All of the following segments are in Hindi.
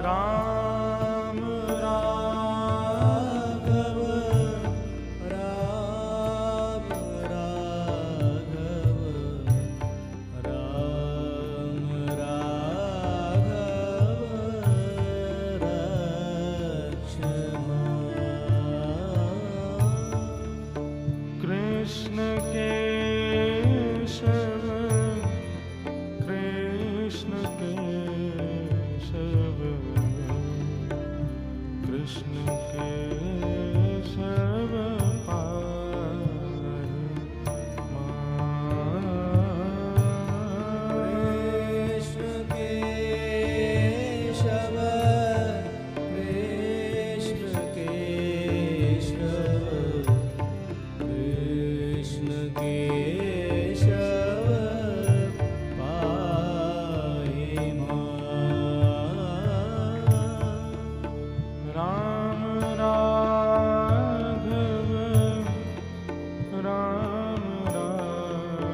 राम राघव राम राघव राम राघव रक्षमा कृष्ण केशव कृष्ण केशव कृष्ण केशव पाहि मां। कृष्ण केशव कृष्ण केशव कृष्ण केशव पाहि मां। राम राघव राम राघव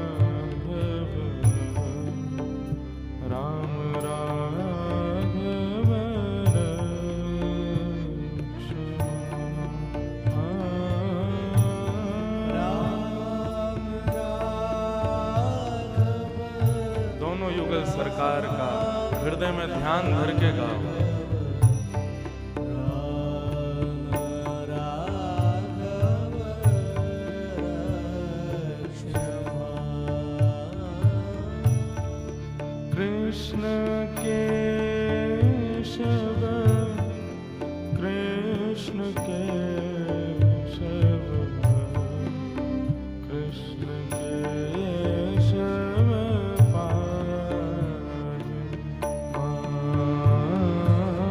राम राघव रक्षमा। राम राघव दोनों युगल सरकार का हृदय में ध्यान धर के गाओ। कृष्ण केशव कृष्ण केशव कृष्ण केशव पाहि मां।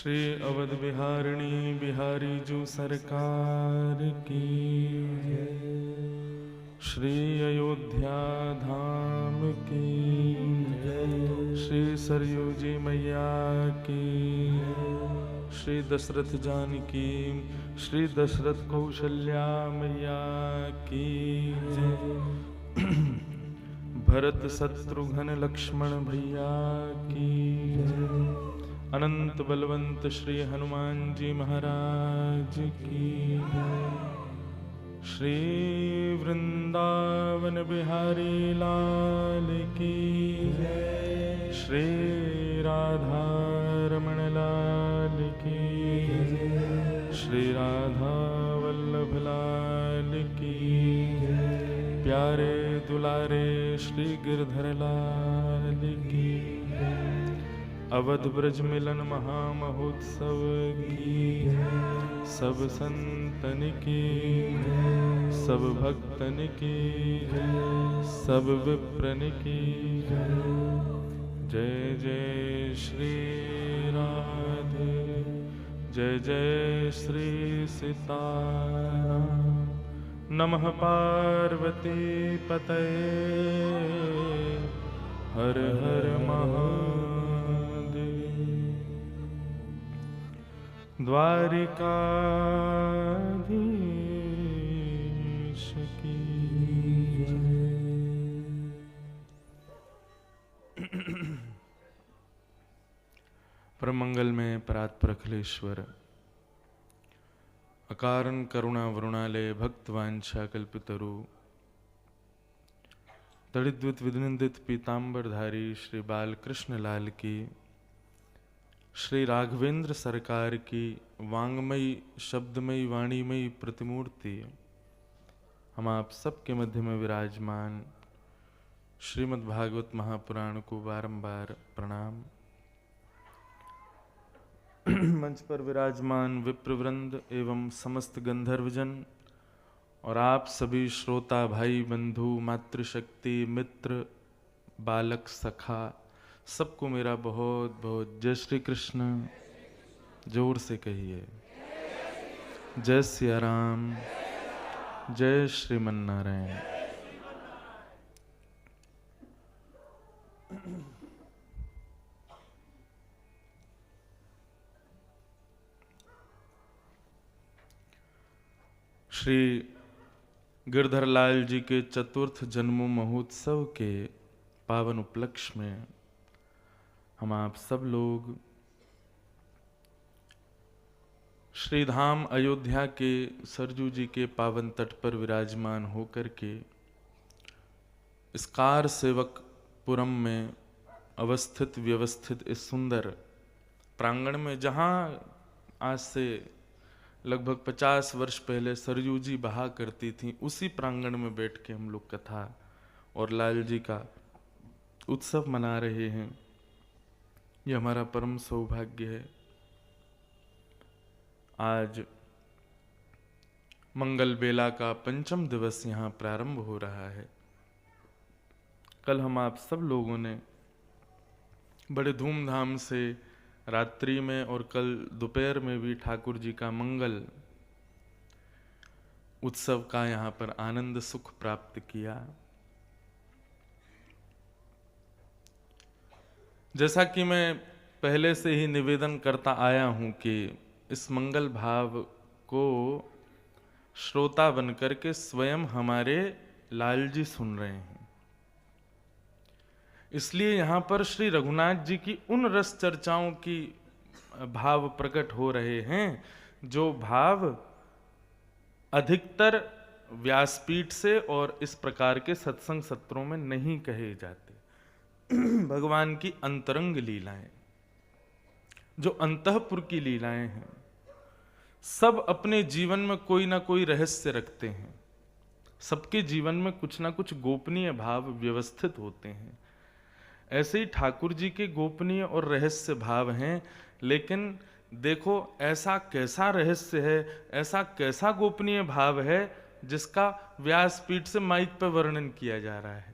श्री अवध बिहारिणी बिहारी जू सरकार की जय। श्री अयोध्या धाम की जय। श्री सरयू जी मैया की जय। श्री दशरथ जानकी श्री दशरथ कौशल्या मैया की जय। भरत शत्रुघ्न लक्ष्मण भैया की जय। अनंत बलवंत श्री हनुमान जी महाराज की जय। श्री वृंदावन बिहारी लाल की जय। श्री राधा रमण लाल की जय। श्री राधा वल्लभ लाल की जय। प्यारे दुलारे श्री गिरधर लाल की जय। अवध ब्रज मिलन महामहोत्सव की जय। सब संतन की जय। सब भक्तन की जय। सब विप्रन की जय। जय जय श्री राधे जय जय श्री सीताराम। नमः पार्वती पतये हर हर महादेव। द्वारिकाधीश की जय। परम मंगल में परात्पर अखिलेश्वर अकारण करुणा वरुणालय भक्तवांछा कल्पतरु तड़िद्वित विनिंदित पीतांबरधारी श्री बालकृष्ण लाल की, श्री राघवेंद्र सरकार की वांगमयी शब्दमयी वाणीमयी प्रतिमूर्ति हम आप सबके मध्य में विराजमान श्रीमद् भागवत महापुराण को बारंबार प्रणाम। मंच पर विराजमान विप्रवृंद एवं समस्त गंधर्वजन और आप सभी श्रोता भाई बंधु मातृशक्ति मित्र बालक सखा सबको मेरा बहुत बहुत जय श्री कृष्ण। जोर से कहिए जय सिया राम जय श्रीमन नारायण। श्री गिरधर लाल जी के चतुर्थ जन्म महोत्सव के पावन उपलक्ष्य में हम आप सब लोग श्री धाम अयोध्या के सरजू जी के पावन तट पर विराजमान होकर के इस कार सेवकपुरम में अवस्थित व्यवस्थित इस सुंदर प्रांगण में, जहाँ आज से लगभग 50 वर्ष पहले सरयू जी बहा करती थी, उसी प्रांगण में बैठ के हम लोग कथा और लाल जी का उत्सव मना रहे हैं। ये हमारा परम सौभाग्य है। आज मंगल बेला का पंचम दिवस यहाँ प्रारंभ हो रहा है। कल हम आप सब लोगों ने बड़े धूमधाम से रात्रि में और कल दोपहर में भी ठाकुर जी का मंगल उत्सव का यहाँ पर आनंद सुख प्राप्त किया। जैसा कि मैं पहले से ही निवेदन करता आया हूं कि इस मंगल भाव को श्रोता बनकर के स्वयं हमारे लाल जी सुन रहे हैं। इसलिए यहाँ पर श्री रघुनाथ जी की उन रस चर्चाओं की भाव प्रकट हो रहे हैं जो भाव अधिकतर व्यासपीठ से और इस प्रकार के सत्संग सत्रों में नहीं कहे जाते। भगवान की अंतरंग लीलाएं, जो अंतःपुर की लीलाएं हैं, सब अपने जीवन में कोई ना कोई रहस्य रखते हैं। सबके जीवन में कुछ ना कुछ गोपनीय भाव व्यवस्थित होते हैं। ऐसे ही ठाकुर जी के गोपनीय और रहस्य भाव हैं। लेकिन देखो ऐसा कैसा रहस्य है, ऐसा कैसा गोपनीय भाव है जिसका व्यासपीठ से माइक पर वर्णन किया जा रहा है।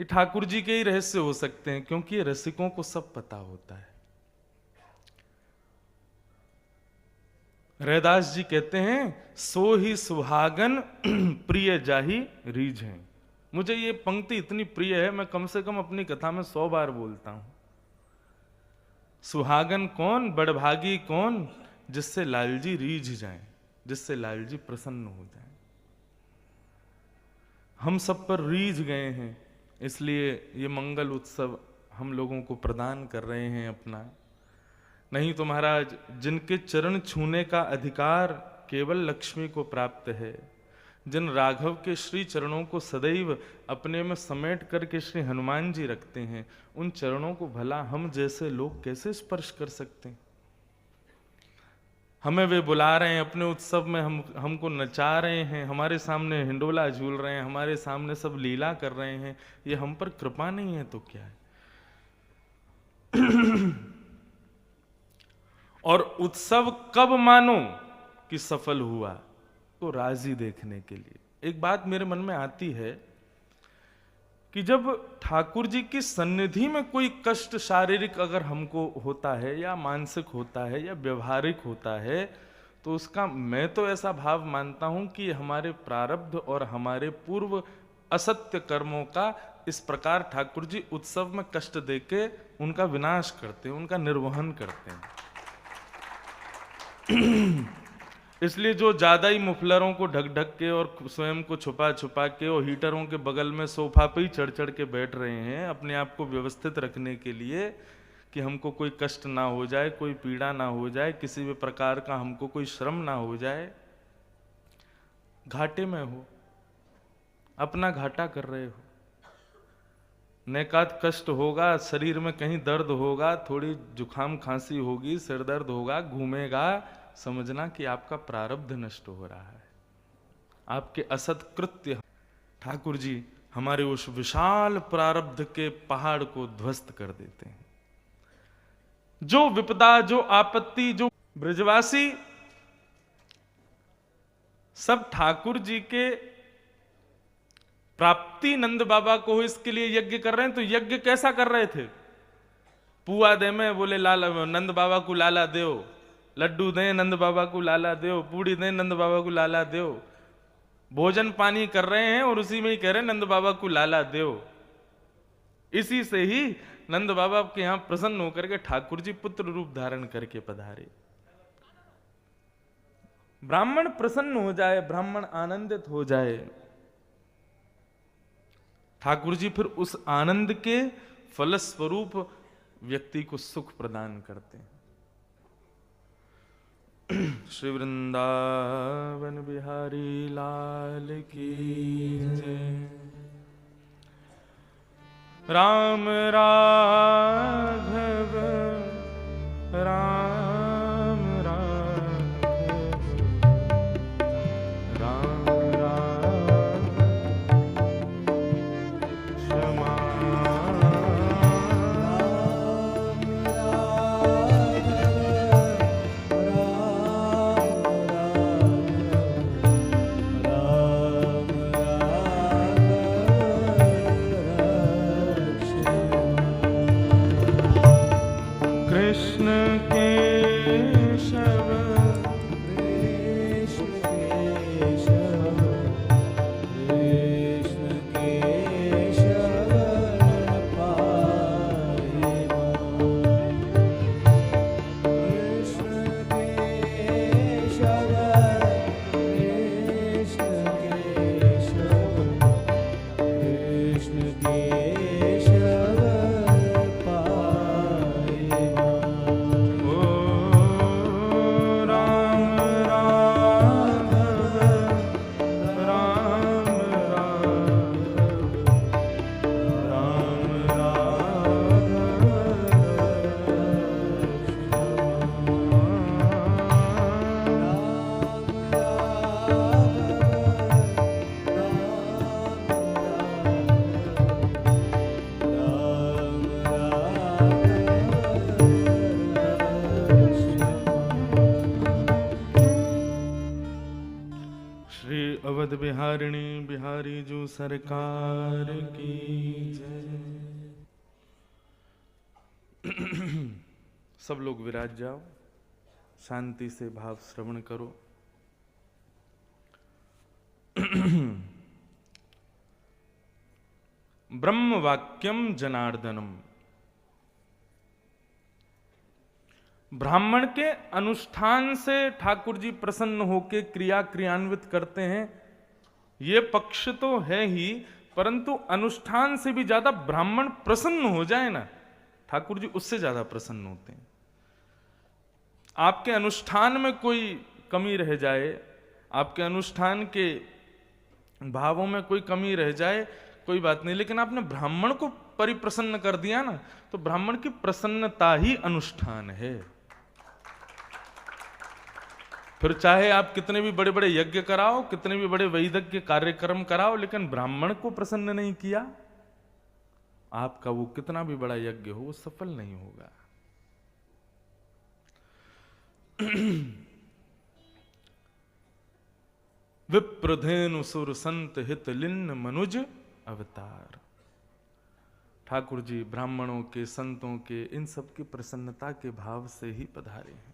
ये ठाकुर जी के ही रहस्य हो सकते हैं, क्योंकि ये रसिकों को सब पता होता है। रैदास जी कहते हैं, सो ही सुहागन प्रिय जाही रीझ हैं। मुझे ये पंक्ति इतनी प्रिय है, मैं कम से कम अपनी कथा में 100 बार बोलता हूं। सुहागन कौन, बड़भागी कौन, जिससे लालजी रीझ जाएं, जिससे लालजी प्रसन्न हो जाएं। हम सब पर रीझ गए हैं, इसलिए ये मंगल उत्सव हम लोगों को प्रदान कर रहे हैं अपना। नहीं तो महाराज, जिनके चरण छूने का अधिकार केवल लक्ष्मी को प्राप्त है, जिन राघव के श्री चरणों को सदैव अपने में समेट करके श्री हनुमान जी रखते हैं, उन चरणों को भला हम जैसे लोग कैसे स्पर्श कर सकते हैं। हमें वे बुला रहे हैं अपने उत्सव में, हमको नचा रहे हैं, हमारे सामने हिंडोला झूल रहे हैं, हमारे सामने सब लीला कर रहे हैं, ये हम पर कृपा नहीं है तो क्या है। और उत्सव कब मानो कि सफल हुआ, तो राजी देखने के लिए। एक बात मेरे मन में आती है कि जब ठाकुर जी की सन्निधि में कोई कष्ट शारीरिक अगर हमको होता है या मानसिक होता है या व्यवहारिक होता है, तो उसका मैं तो ऐसा भाव मानता हूं कि हमारे प्रारब्ध और हमारे पूर्व असत्य कर्मों का इस प्रकार ठाकुर जी उत्सव में कष्ट देके उनका विनाश करते हैं, उनका निर्वहन करते हैं। इसलिए जो ज्यादा ही मुफलरों को ढक ढक के और स्वयं को छुपा छुपा के और हीटरों के बगल में सोफा पे ही चढ़ चढ़ के बैठ रहे हैं अपने आप को व्यवस्थित रखने के लिए कि हमको कोई कष्ट ना हो जाए, कोई पीड़ा ना हो जाए, किसी भी प्रकार का हमको कोई श्रम ना हो जाए, घाटे में हो, अपना घाटा कर रहे हो। नैकात कष्ट होगा, शरीर में कहीं दर्द होगा, थोड़ी जुखाम खांसी होगी, सिर दर्द होगा, घूमेगा, समझना कि आपका प्रारब्ध नष्ट हो रहा है, आपके असत कृत्य। ठाकुर जी हमारे उस विशाल प्रारब्ध के पहाड़ को ध्वस्त कर देते हैं। जो विपदा, जो आपत्ति, जो ब्रजवासी सब ठाकुर जी के प्राप्ति नंद बाबा को हो इसके लिए यज्ञ कर रहे हैं, तो यज्ञ कैसा कर रहे थे। पुआ दे में बोले लाला नंद बाबा को लाला देव, लड्डू दें नंद बाबा को लाला देव, पूड़ी दें नंद बाबा को लाला देव। भोजन पानी कर रहे हैं और उसी में ही कह रहे हैं नंद बाबा को लाला देव। इसी से ही नंद बाबा के यहां प्रसन्न होकर के ठाकुर जी पुत्र रूप धारण करके पधारे। ब्राह्मण प्रसन्न हो जाए, ब्राह्मण आनंदित हो जाए, ठाकुर जी फिर उस आनंद के फलस्वरूप व्यक्ति को सुख प्रदान करते हैं। श्री वृंदावन बिहारी लाल की जय। राम राघव राम राघव राम राघव क्षमा बिहारी जी सरकार की जय। सब लोग विराज जाओ, शांति से भाव श्रवण करो। ब्रह्म वाक्यम जनार्दनम। ब्राह्मण के अनुष्ठान से ठाकुर जी प्रसन्न होकर क्रिया क्रियान्वित करते हैं, ये पक्ष तो है ही, परंतु अनुष्ठान से भी ज्यादा ब्राह्मण प्रसन्न हो जाए ना, ठाकुर जी उससे ज्यादा प्रसन्न होते हैं। आपके अनुष्ठान में कोई कमी रह जाए, आपके अनुष्ठान के भावों में कोई कमी रह जाए, कोई बात नहीं, लेकिन आपने ब्राह्मण को परिप्रसन्न कर दिया ना, तो ब्राह्मण की प्रसन्नता ही अनुष्ठान है। फिर चाहे आप कितने भी बड़े बड़े यज्ञ कराओ, कितने भी बड़े वैदिक कार्यक्रम कराओ, लेकिन ब्राह्मण को प्रसन्न नहीं किया, आपका वो कितना भी बड़ा यज्ञ हो वो सफल नहीं होगा। विप्रधेनु सुर संत हित लिन्न मनुज अवतार। ठाकुर जी ब्राह्मणों के, संतों के, इन सब की प्रसन्नता के भाव से ही पधारे हैं।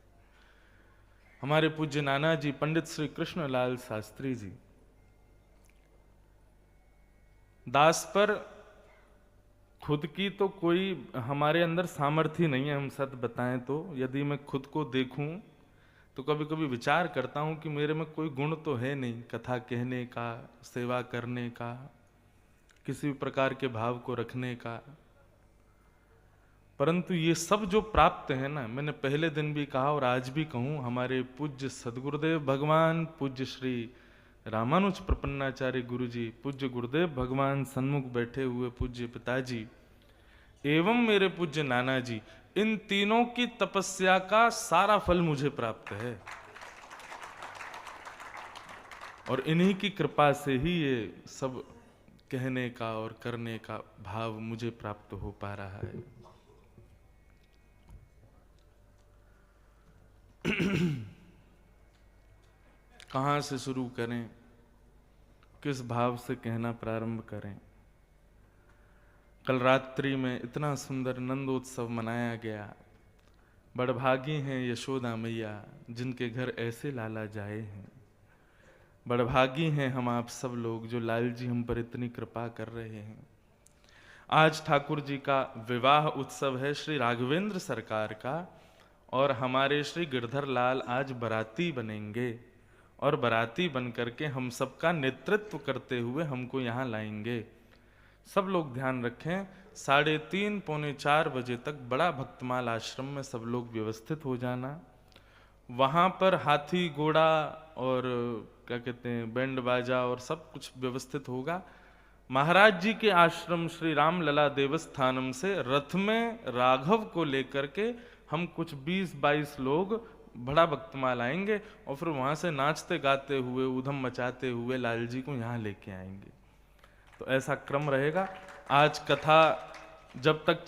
हमारे पूज्य नाना जी पंडित श्री कृष्णलाल शास्त्री जी, दास पर खुद की तो कोई हमारे अंदर सामर्थ्य नहीं है, हम सच बताएं तो। यदि मैं खुद को देखूं तो कभी कभी विचार करता हूं कि मेरे में कोई गुण तो है नहीं, कथा कहने का, सेवा करने का, किसी भी प्रकार के भाव को रखने का। परंतु ये सब जो प्राप्त है ना, मैंने पहले दिन भी कहा और आज भी कहूं, हमारे पूज्य सदगुरुदेव भगवान, पूज्य श्री रामानुज प्रपन्नाचार्य गुरु जी, पूज्य गुरुदेव भगवान सन्मुख बैठे हुए पूज्य पिताजी एवं मेरे पूज्य नाना जी, इन तीनों की तपस्या का सारा फल मुझे प्राप्त है। और इन्हीं की कृपा से ही ये सब कहने का और करने का भाव मुझे प्राप्त हो पा रहा है। कहां से शुरू करें, किस भाव से कहना प्रारंभ करें। कल रात्रि में इतना सुंदर नंदोत्सव मनाया गया। बड़भागी हैं यशोदा मैया जिनके घर ऐसे लाला जाए हैं। बड़भागी हैं हम आप सब लोग जो लाल जी हम पर इतनी कृपा कर रहे हैं। आज ठाकुर जी का विवाह उत्सव है श्री राघवेंद्र सरकार का, और हमारे श्री गिरधर लाल आज बराती बनेंगे, और बराती बन करके हम सबका नेतृत्व करते हुए हमको यहाँ लाएंगे। सब लोग ध्यान रखें, 3:30 पौने 4 बजे तक बड़ा भक्तमाल आश्रम में सब लोग व्यवस्थित हो जाना। वहाँ पर हाथी घोड़ा और क्या कहते हैं बैंड बाजा और सब कुछ व्यवस्थित होगा। महाराज जी के आश्रम श्री राम लला देवस्थानम से रथ में राघव को लेकर के हम कुछ 20-22 लोग बड़ा भक्तमाल आएंगे, और फिर वहाँ से नाचते गाते हुए, ऊधम मचाते हुए लाल जी को यहाँ लेके आएंगे। तो ऐसा क्रम रहेगा। आज कथा जब तक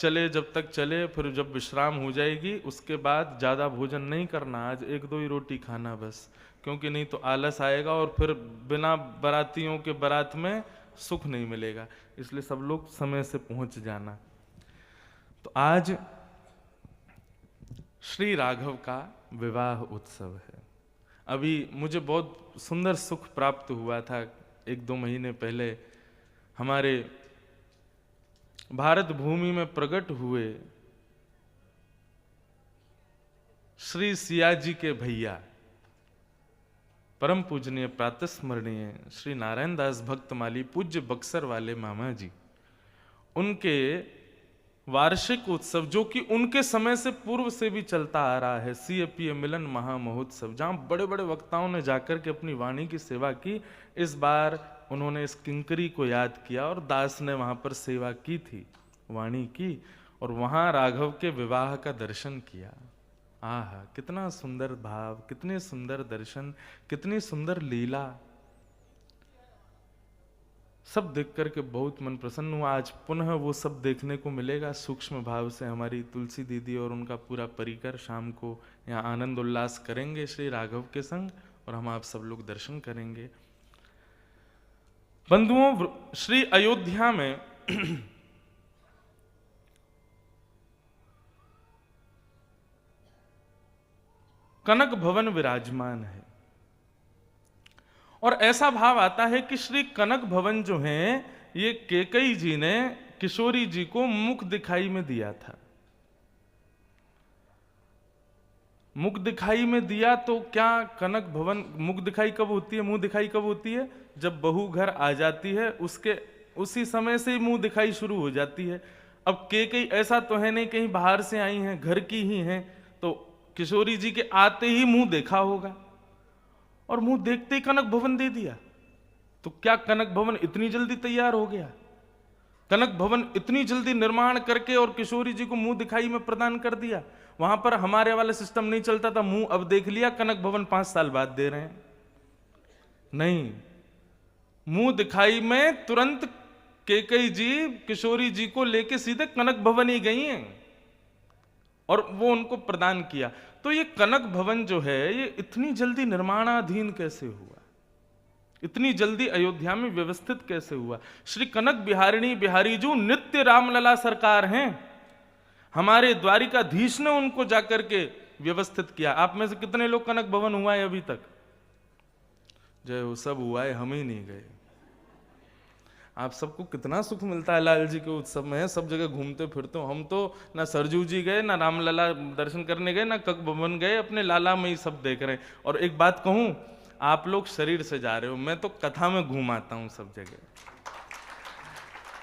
चले, फिर जब विश्राम हो जाएगी उसके बाद ज़्यादा भोजन नहीं करना, आज 1-2 ही रोटी खाना बस, क्योंकि नहीं तो आलस आएगा और फिर बिना बारातियों के बारात में सुख नहीं मिलेगा। इसलिए सब लोग समय से पहुंच जाना। तो आज श्री राघव का विवाह उत्सव है। अभी मुझे बहुत सुंदर सुख प्राप्त हुआ था 1-2 महीने पहले। हमारे भारत भूमि में प्रकट हुए श्री सिया जी के भैया, परम पूजनीय प्रातस्मरणीय श्री नारायण दास भक्तमाली पूज्य बक्सर वाले मामा जी, उनके वार्षिक उत्सव जो कि उनके समय से पूर्व से भी चलता आ रहा है, CAPA मिलन महामहोत्सव, जहां बड़े बड़े वक्ताओं ने जाकर के अपनी वाणी की सेवा की। इस बार उन्होंने इस किंकरी को याद किया और दास ने वहां पर सेवा की थी, वाणी की, और वहां राघव के विवाह का दर्शन किया। आहा, कितना सुंदर भाव, कितने सुंदर दर्शन, कितनी सुंदर लीला, सब देख करके बहुत मन प्रसन्न हुआ। आज पुनः वो सब देखने को मिलेगा सूक्ष्म भाव से। हमारी तुलसी दीदी और उनका पूरा परिकर शाम को यहाँ आनंद उल्लास करेंगे श्री राघव के संग, और हम आप सब लोग दर्शन करेंगे। बंधुओं, श्री अयोध्या में कनक भवन विराजमान है और ऐसा भाव आता है कि श्री कनक भवन जो है ये कैकेयी जी ने किशोरी जी को मुख दिखाई में दिया था। मुख दिखाई में दिया तो क्या कनक भवन, मुख दिखाई कब होती है, मुंह दिखाई कब होती है? जब बहू घर आ जाती है उसके उसी समय से ही मुंह दिखाई शुरू हो जाती है। अब कैकेयी ऐसा तो है नहीं कहीं बाहर से आई हैं, घर की ही हैं, तो किशोरी जी के आते ही मुंह देखा होगा और मुंह देखते ही कनक भवन दे दिया। तो क्या कनक भवन इतनी जल्दी तैयार हो गया? कनक भवन इतनी जल्दी निर्माण करके और किशोरी जी को मुंह दिखाई में प्रदान कर दिया? वहां पर हमारे वाला सिस्टम नहीं चलता था, मुंह अब देख लिया, कनक भवन 5 साल बाद दे रहे हैं। नहीं, मुंह दिखाई में तुरंत कैकेयी जी किशोरी जी को लेके सीधे कनक भवन ही गई हैं और वो उनको प्रदान किया। तो ये कनक भवन जो है ये इतनी जल्दी निर्माणाधीन कैसे हुआ, इतनी जल्दी अयोध्या में व्यवस्थित कैसे हुआ? श्री कनक बिहारिणी बिहारी जो नित्य रामलला सरकार हैं, हमारे द्वारिकाधीश ने उनको जाकर के व्यवस्थित किया। आप में से कितने लोग कनक भवन हुआ है अभी तक? जय हो, सब हुआ है, हम ही नहीं गए। आप सबको कितना सुख मिलता है लाल जी के उत्सव में, सब जगह घूमते फिरते हो। हम तो ना सरजू जी गए, ना रामलला दर्शन करने गए, ना कनक भवन गए, अपने लाला में ही सब देख रहे हैं। और एक बात कहूं, आप लोग शरीर से जा रहे हो, मैं तो कथा में घूम आता हूं सब जगह।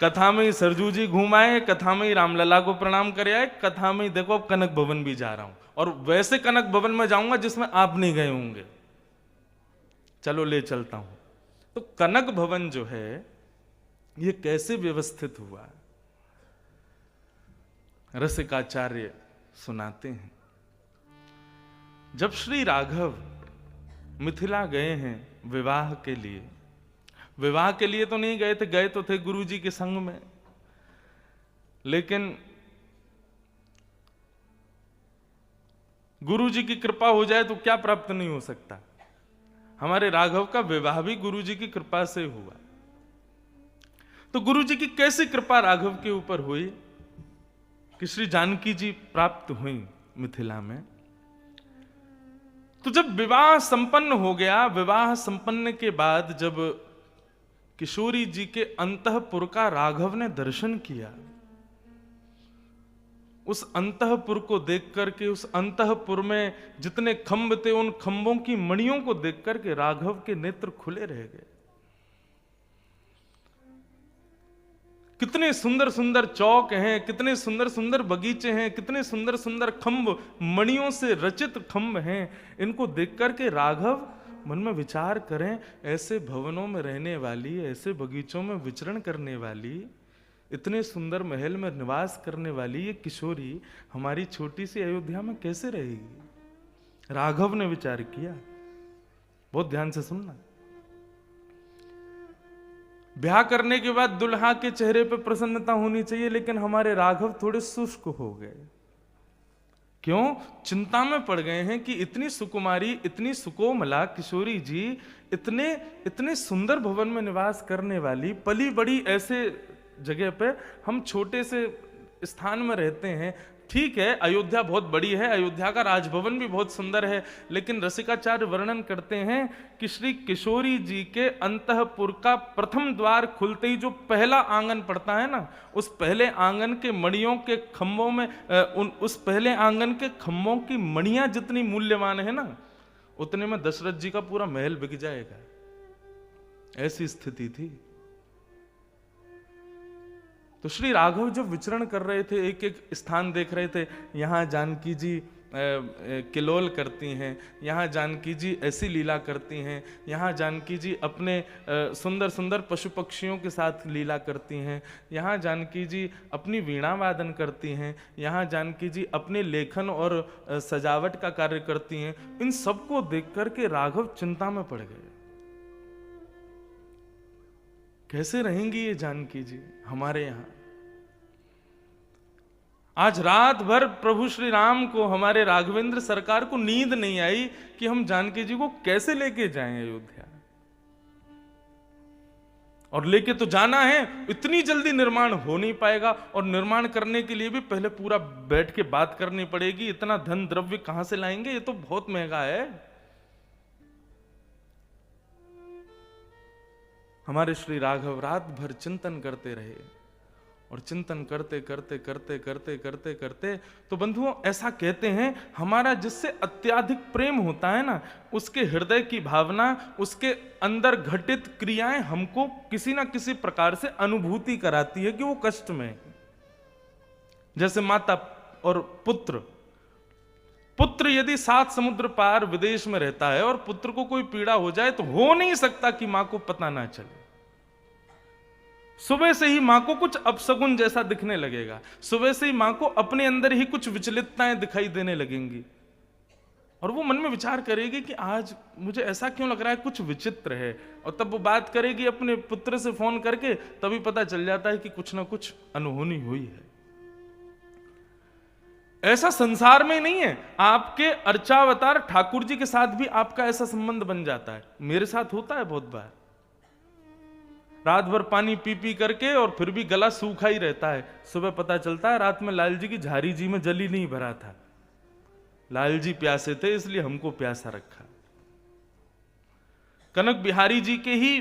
कथा में ही सरजू जी घूमाए, कथा में ही रामलला को प्रणाम करे आए, कथा में ही देखो अब कनक भवन भी जा रहा हूं, और वैसे कनक भवन में जाऊंगा जिसमें आप नहीं गए होंगे। चलो ले चलता हूं। तो कनक भवन जो है ये कैसे व्यवस्थित हुआ, रसिकाचार्य सुनाते हैं। जब श्री राघव मिथिला गए हैं विवाह के लिए, विवाह के लिए तो नहीं गए थे, गए तो थे गुरु जी के संग में, लेकिन गुरु जी की कृपा हो जाए तो क्या प्राप्त नहीं हो सकता। हमारे राघव का विवाह भी गुरु जी की कृपा से हुआ। तो गुरु जी की कैसी कृपा राघव के ऊपर हुई कि श्री जानकी जी प्राप्त हुई मिथिला में। तो जब विवाह संपन्न हो गया, विवाह संपन्न के बाद जब किशोरी जी के अंतःपुर का राघव ने दर्शन किया, उस अंतःपुर को देख करके, उस अंतःपुर में जितने खंभ थे उन खंभों की मणियों को देख करके राघव के नेत्र खुले रह गए। कितने सुंदर सुंदर चौक हैं, कितने सुंदर सुंदर बगीचे हैं, कितने सुंदर सुंदर खंभ, मणियों से रचित खंभ हैं। इनको देख करके राघव मन में विचार करें, ऐसे भवनों में रहने वाली, ऐसे बगीचों में विचरण करने वाली, इतने सुंदर महल में निवास करने वाली ये किशोरी हमारी छोटी सी अयोध्या में कैसे रहेगी? राघव ने विचार किया। बहुत ध्यान से सुनना। ब्याह करने के बाद दुल्हा के चेहरे पे प्रसन्नता होनी चाहिए, लेकिन हमारे राघव थोड़े शुष्क हो गए। क्यों? चिंता में पड़ गए हैं कि इतनी सुकुमारी, इतनी सुकोमला किशोरी जी इतने सुंदर भवन में निवास करने वाली, पली बड़ी ऐसे जगह पे हम छोटे से स्थान में रहते हैं। ठीक है, अयोध्या बहुत बड़ी है, अयोध्या का राजभवन भी बहुत सुंदर है, लेकिन रसिकाचार्य वर्णन करते हैं कि श्री किशोरी जी के अंतःपुर का प्रथम द्वार खुलते ही जो पहला आंगन पड़ता है ना, उस पहले आंगन के मणियों के खंभों में उस पहले आंगन के खंभों की मणियां जितनी मूल्यवान है ना, उतने में दशरथ जी का पूरा महल बिक जाएगा। ऐसी स्थिति थी। तो श्री राघव जब विचरण कर रहे थे, एक एक स्थान देख रहे थे, यहाँ जानकी जी किलोल करती हैं, यहाँ जानकी जी ऐसी लीला करती हैं, यहाँ जानकी जी अपने सुंदर सुंदर पशु पक्षियों के साथ लीला करती हैं, यहाँ जानकी जी अपनी वीणा वादन करती हैं, यहाँ जानकी जी अपने लेखन और सजावट का कार्य करती हैं। इन सबको देख करके राघव चिंता में पड़ गए। कैसे रहेंगी ये जानकी जी हमारे यहाँ? आज रात भर प्रभु श्री राम को, हमारे राघवेंद्र सरकार को नींद नहीं आई कि हम जानकी जी को कैसे लेके जाएं अयोध्या। और लेके तो जाना है, इतनी जल्दी निर्माण हो नहीं पाएगा, और निर्माण करने के लिए भी पहले पूरा बैठ के बात करनी पड़ेगी। इतना धन द्रव्य कहां से लाएंगे, ये तो बहुत महंगा है। हमारे श्री राघव रात भर चिंतन करते रहे, और चिंतन करते करते करते करते करते करते तो बंधुओं ऐसा कहते हैं, हमारा जिससे अत्याधिक प्रेम होता है ना, उसके हृदय की भावना, उसके अंदर घटित क्रियाएं हमको किसी ना किसी प्रकार से अनुभूति कराती है कि वो कष्ट में है। जैसे माता और पुत्र, पुत्र यदि 7 समुद्र पार विदेश में रहता है और पुत्र को कोई पीड़ा हो जाए तो हो नहीं सकता कि मां को पता ना चले। सुबह से ही मां को कुछ अपशगुन जैसा दिखने लगेगा, सुबह से ही मां को अपने अंदर ही कुछ विचलितताएं दिखाई देने लगेंगी, और वो मन में विचार करेगी कि आज मुझे ऐसा क्यों लग रहा है, कुछ विचित्र है। और तब वो बात करेगी अपने पुत्र से फोन करके, तभी पता चल जाता है कि कुछ ना कुछ अनहोनी हुई है। ऐसा संसार में नहीं है, आपके अर्चावतार ठाकुर जी के साथ भी आपका ऐसा संबंध बन जाता है। मेरे साथ होता है बहुत बार, रात भर पानी पी पी करके और फिर भी गला सूखा ही रहता है। सुबह पता चलता है रात में लाल जी की झारी जी में जल ही नहीं भरा था, लाल जी प्यासे थे इसलिए हमको प्यासा रखा। कनक बिहारी जी के ही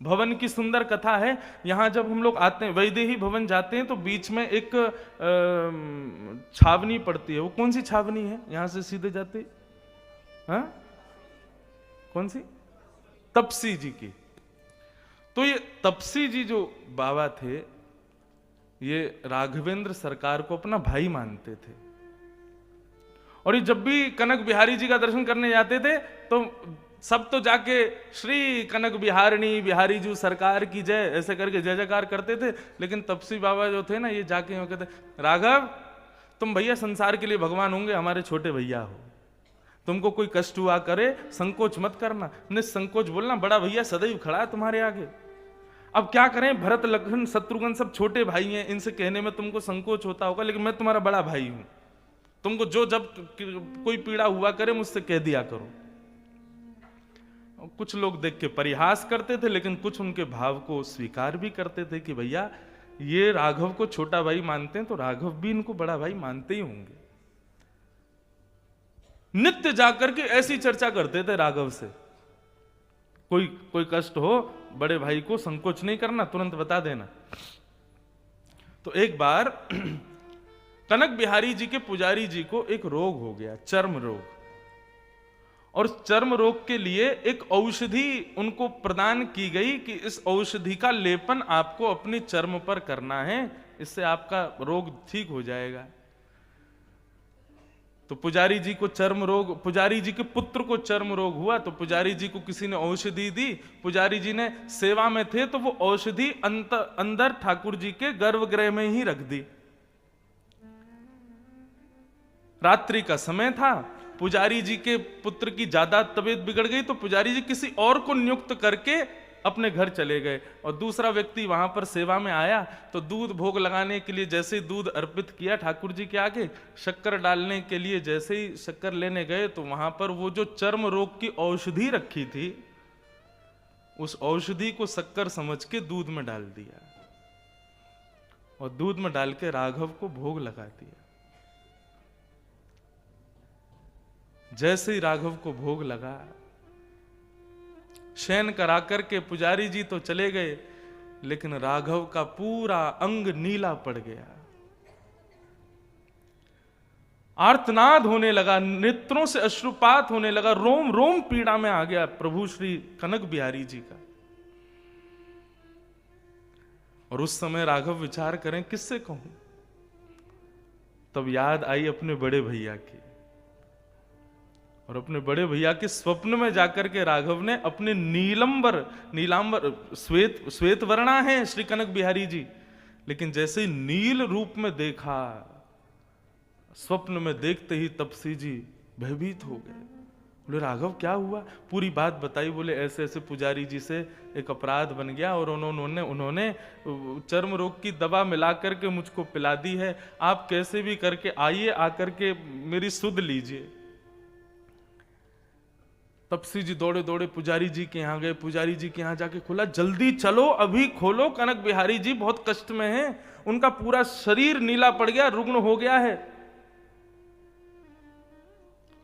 भवन की सुंदर कथा है। यहां जब हम लोग आते हैं, वैदेही भवन जाते हैं, तो बीच में एक छावनी पड़ती है। वो कौन सी छावनी है, यहां से सीधे जाते, हाँ कौन सी, तपसी जी की। तो ये तपसी जी जो बाबा थे, ये राघवेंद्र सरकार को अपना भाई मानते थे, और ये जब भी कनक बिहारी जी का दर्शन करने जाते थे तो सब तो जाके श्री कनक बिहारिणी बिहारी जी सरकार की जय ऐसे करके जय जयकार करते थे, लेकिन तपसी बाबा जो थे ना, ये जाके यूं कहते, राघव तुम भैया संसार के लिए भगवान होंगे, हमारे छोटे भैया हो, तुमको कोई कष्ट हुआ करे संकोच मत करना, निसंकोच बोलना, बड़ा भैया सदैव खड़ा है तुम्हारे आगे। अब क्या करें, भरत लक्ष्मण शत्रुघ्न सब छोटे भाई हैं, इनसे कहने में तुमको संकोच होता होगा, लेकिन मैं तुम्हारा बड़ा भाई हूं, तुमको जो जब कोई पीड़ा हुआ करे मुझसे कह दिया करो। कुछ लोग देख के परिहास करते थे, लेकिन कुछ उनके भाव को स्वीकार भी करते थे कि भैया ये राघव को छोटा भाई मानते हैं तो राघव भी इनको बड़ा भाई मानते ही होंगे। नित्य जाकर के ऐसी चर्चा करते थे राघव से, कोई कष्ट हो बड़े भाई को संकोच नहीं करना, तुरंत बता देना। तो एक बार कनक बिहारी जी के पुजारी जी को एक रोग हो गया, चर्म रोग, और चर्म रोग के लिए एक औषधि उनको प्रदान की गई कि इस औषधि का लेपन आपको अपने चर्म पर करना है, इससे आपका रोग ठीक हो जाएगा। तो पुजारी जी को चर्म रोग, पुजारी जी के पुत्र को चर्म रोग हुआ, तो पुजारी जी को किसी ने औषधि दी, पुजारी जी ने सेवा में थे तो वो औषधि अंदर ठाकुर जी के गर्भगृह में ही रख दी। रात्रि का समय था, पुजारी जी के पुत्र की ज्यादा तबीयत बिगड़ गई, तो पुजारी जी किसी और को नियुक्त करके अपने घर चले गए, और दूसरा व्यक्ति वहां पर सेवा में आया। तो दूध भोग लगाने के लिए जैसे ही दूध अर्पित किया ठाकुर जी के आगे, शक्कर डालने के लिए जैसे ही शक्कर लेने गए, तो वहां पर वो जो चर्म रोग की औषधि रखी थी, उस औषधि को शक्कर समझ के दूध में डाल दिया, और दूध में डाल के राघव को भोग लगा दिया। जैसे ही राघव को भोग लगा, शयन करा करके पुजारी जी तो चले गए, लेकिन राघव का पूरा अंग नीला पड़ गया, आर्तनाद होने लगा, नेत्रों से अश्रुपात होने लगा, रोम रोम पीड़ा में आ गया प्रभु श्री कनक बिहारी जी का। और उस समय राघव विचार करें किससे कहूं, तब याद आई अपने बड़े भैया की, और अपने बड़े भैया के स्वप्न में जाकर के राघव ने अपने नीलांबर श्वेत वर्णा है श्री कनक बिहारी जी, लेकिन जैसे ही नील रूप में देखा, स्वप्न में देखते ही तपसी जी भयभीत हो गए। बोले राघव क्या हुआ, पूरी बात बताई। बोले ऐसे ऐसे पुजारी जी से एक अपराध बन गया, और उन्होंने चर्म रोग की दवा मिला करके मुझको पिला दी है, आप कैसे भी करके आइए, आकर के मेरी सुध लीजिए। तपसी जी दौड़े दौड़े पुजारी जी के यहाँ गए, पुजारी जी के यहाँ जाके खोला, जल्दी चलो अभी खोलो, कनक बिहारी जी बहुत कष्ट में हैं, उनका पूरा शरीर नीला पड़ गया, रुग्ण हो गया है।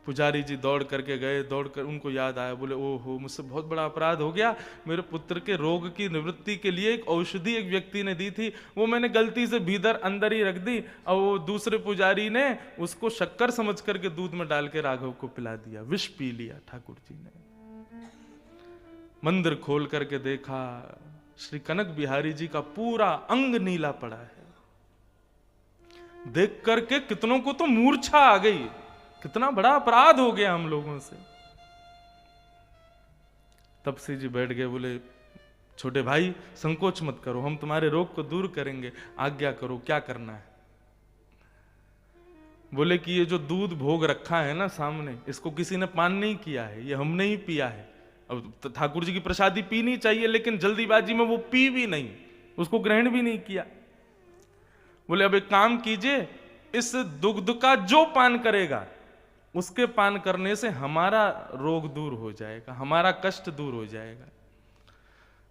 पुजारी जी दौड़ करके गए, दौड़कर उनको याद आया, बोले ओहो मुझसे बहुत बड़ा अपराध हो गया, मेरे पुत्र के रोग की निवृत्ति के लिए एक औषधि एक व्यक्ति ने दी थी, वो मैंने गलती से भीतर अंदर ही रख दी, और वो दूसरे पुजारी ने उसको शक्कर समझ करके दूध में डाल के राघव को पिला दिया, विष पी लिया ठाकुर जी ने। मंदिर खोल करके देखा, श्री कनक बिहारी जी का पूरा अंग नीला पड़ा है। देख करके कितनों को तो मूर्छा आ गई, कितना बड़ा अपराध हो गया हम लोगों से। तपसी जी बैठ गए, बोले छोटे भाई संकोच मत करो, हम तुम्हारे रोग को दूर करेंगे, आज्ञा करो क्या करना है। बोले कि ये जो दूध भोग रखा है ना सामने, इसको किसी ने पान नहीं किया है, ये हमने ही पिया है। अब ठाकुर जी की प्रसादी पीनी चाहिए, लेकिन जल्दीबाजी में वो पी भी नहीं, उसको ग्रहण भी नहीं किया। बोले अब एक काम कीजिए, इस दुग्ध का जो पान करेगा उसके पान करने से हमारा रोग दूर हो जाएगा, हमारा कष्ट दूर हो जाएगा।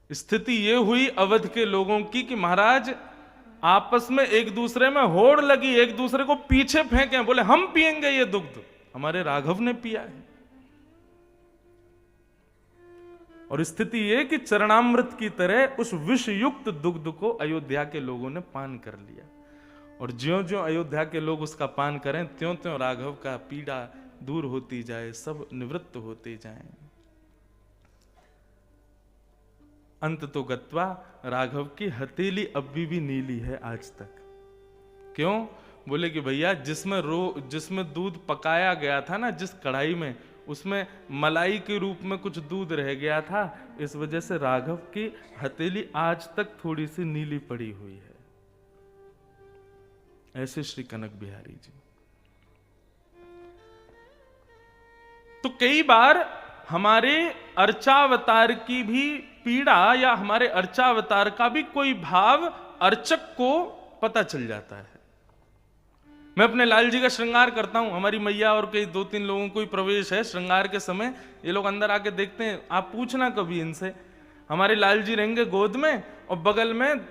स्थिति ये हुई अवध के लोगों की कि महाराज आपस में एक दूसरे में होड़ लगी, एक दूसरे को पीछे फेंके, बोले हम पिएंगे ये दुग्ध, हमारे राघव ने पिया है। और स्थिति ये कि चरणामृत की तरह उस विषयुक्त दुग्ध को अयोध्या के लोगों ने पान कर लिया, और ज्यों ज्यों अयोध्या के लोग उसका पान करें त्यों त्यों राघव का पीड़ा दूर होती जाए, सब निवृत्त होते जाएं। अंत तो गत्वा राघव की हथेली अब भी नीली है आज तक। क्यों? बोले कि भैया जिसमें दूध पकाया गया था ना, जिस कढ़ाई में, उसमें मलाई के रूप में कुछ दूध रह गया था, इस वजह से राघव की हथेली आज तक थोड़ी सी नीली पड़ी हुई है। ऐसे श्री कनक बिहारी जी। तो कई बार हमारे अर्चावतार की भी पीड़ा या हमारे अर्चावतार का भी कोई भाव अर्चक को पता चल जाता है। मैं अपने लाल जी का श्रृंगार करता हूं, हमारी मैया और कई 2-3 लोगों को ही प्रवेश है श्रृंगार के समय, ये लोग अंदर आके देखते हैं, आप पूछना कभी इनसे। हमारे लाल जी रहेंगे गोद में, और बगल में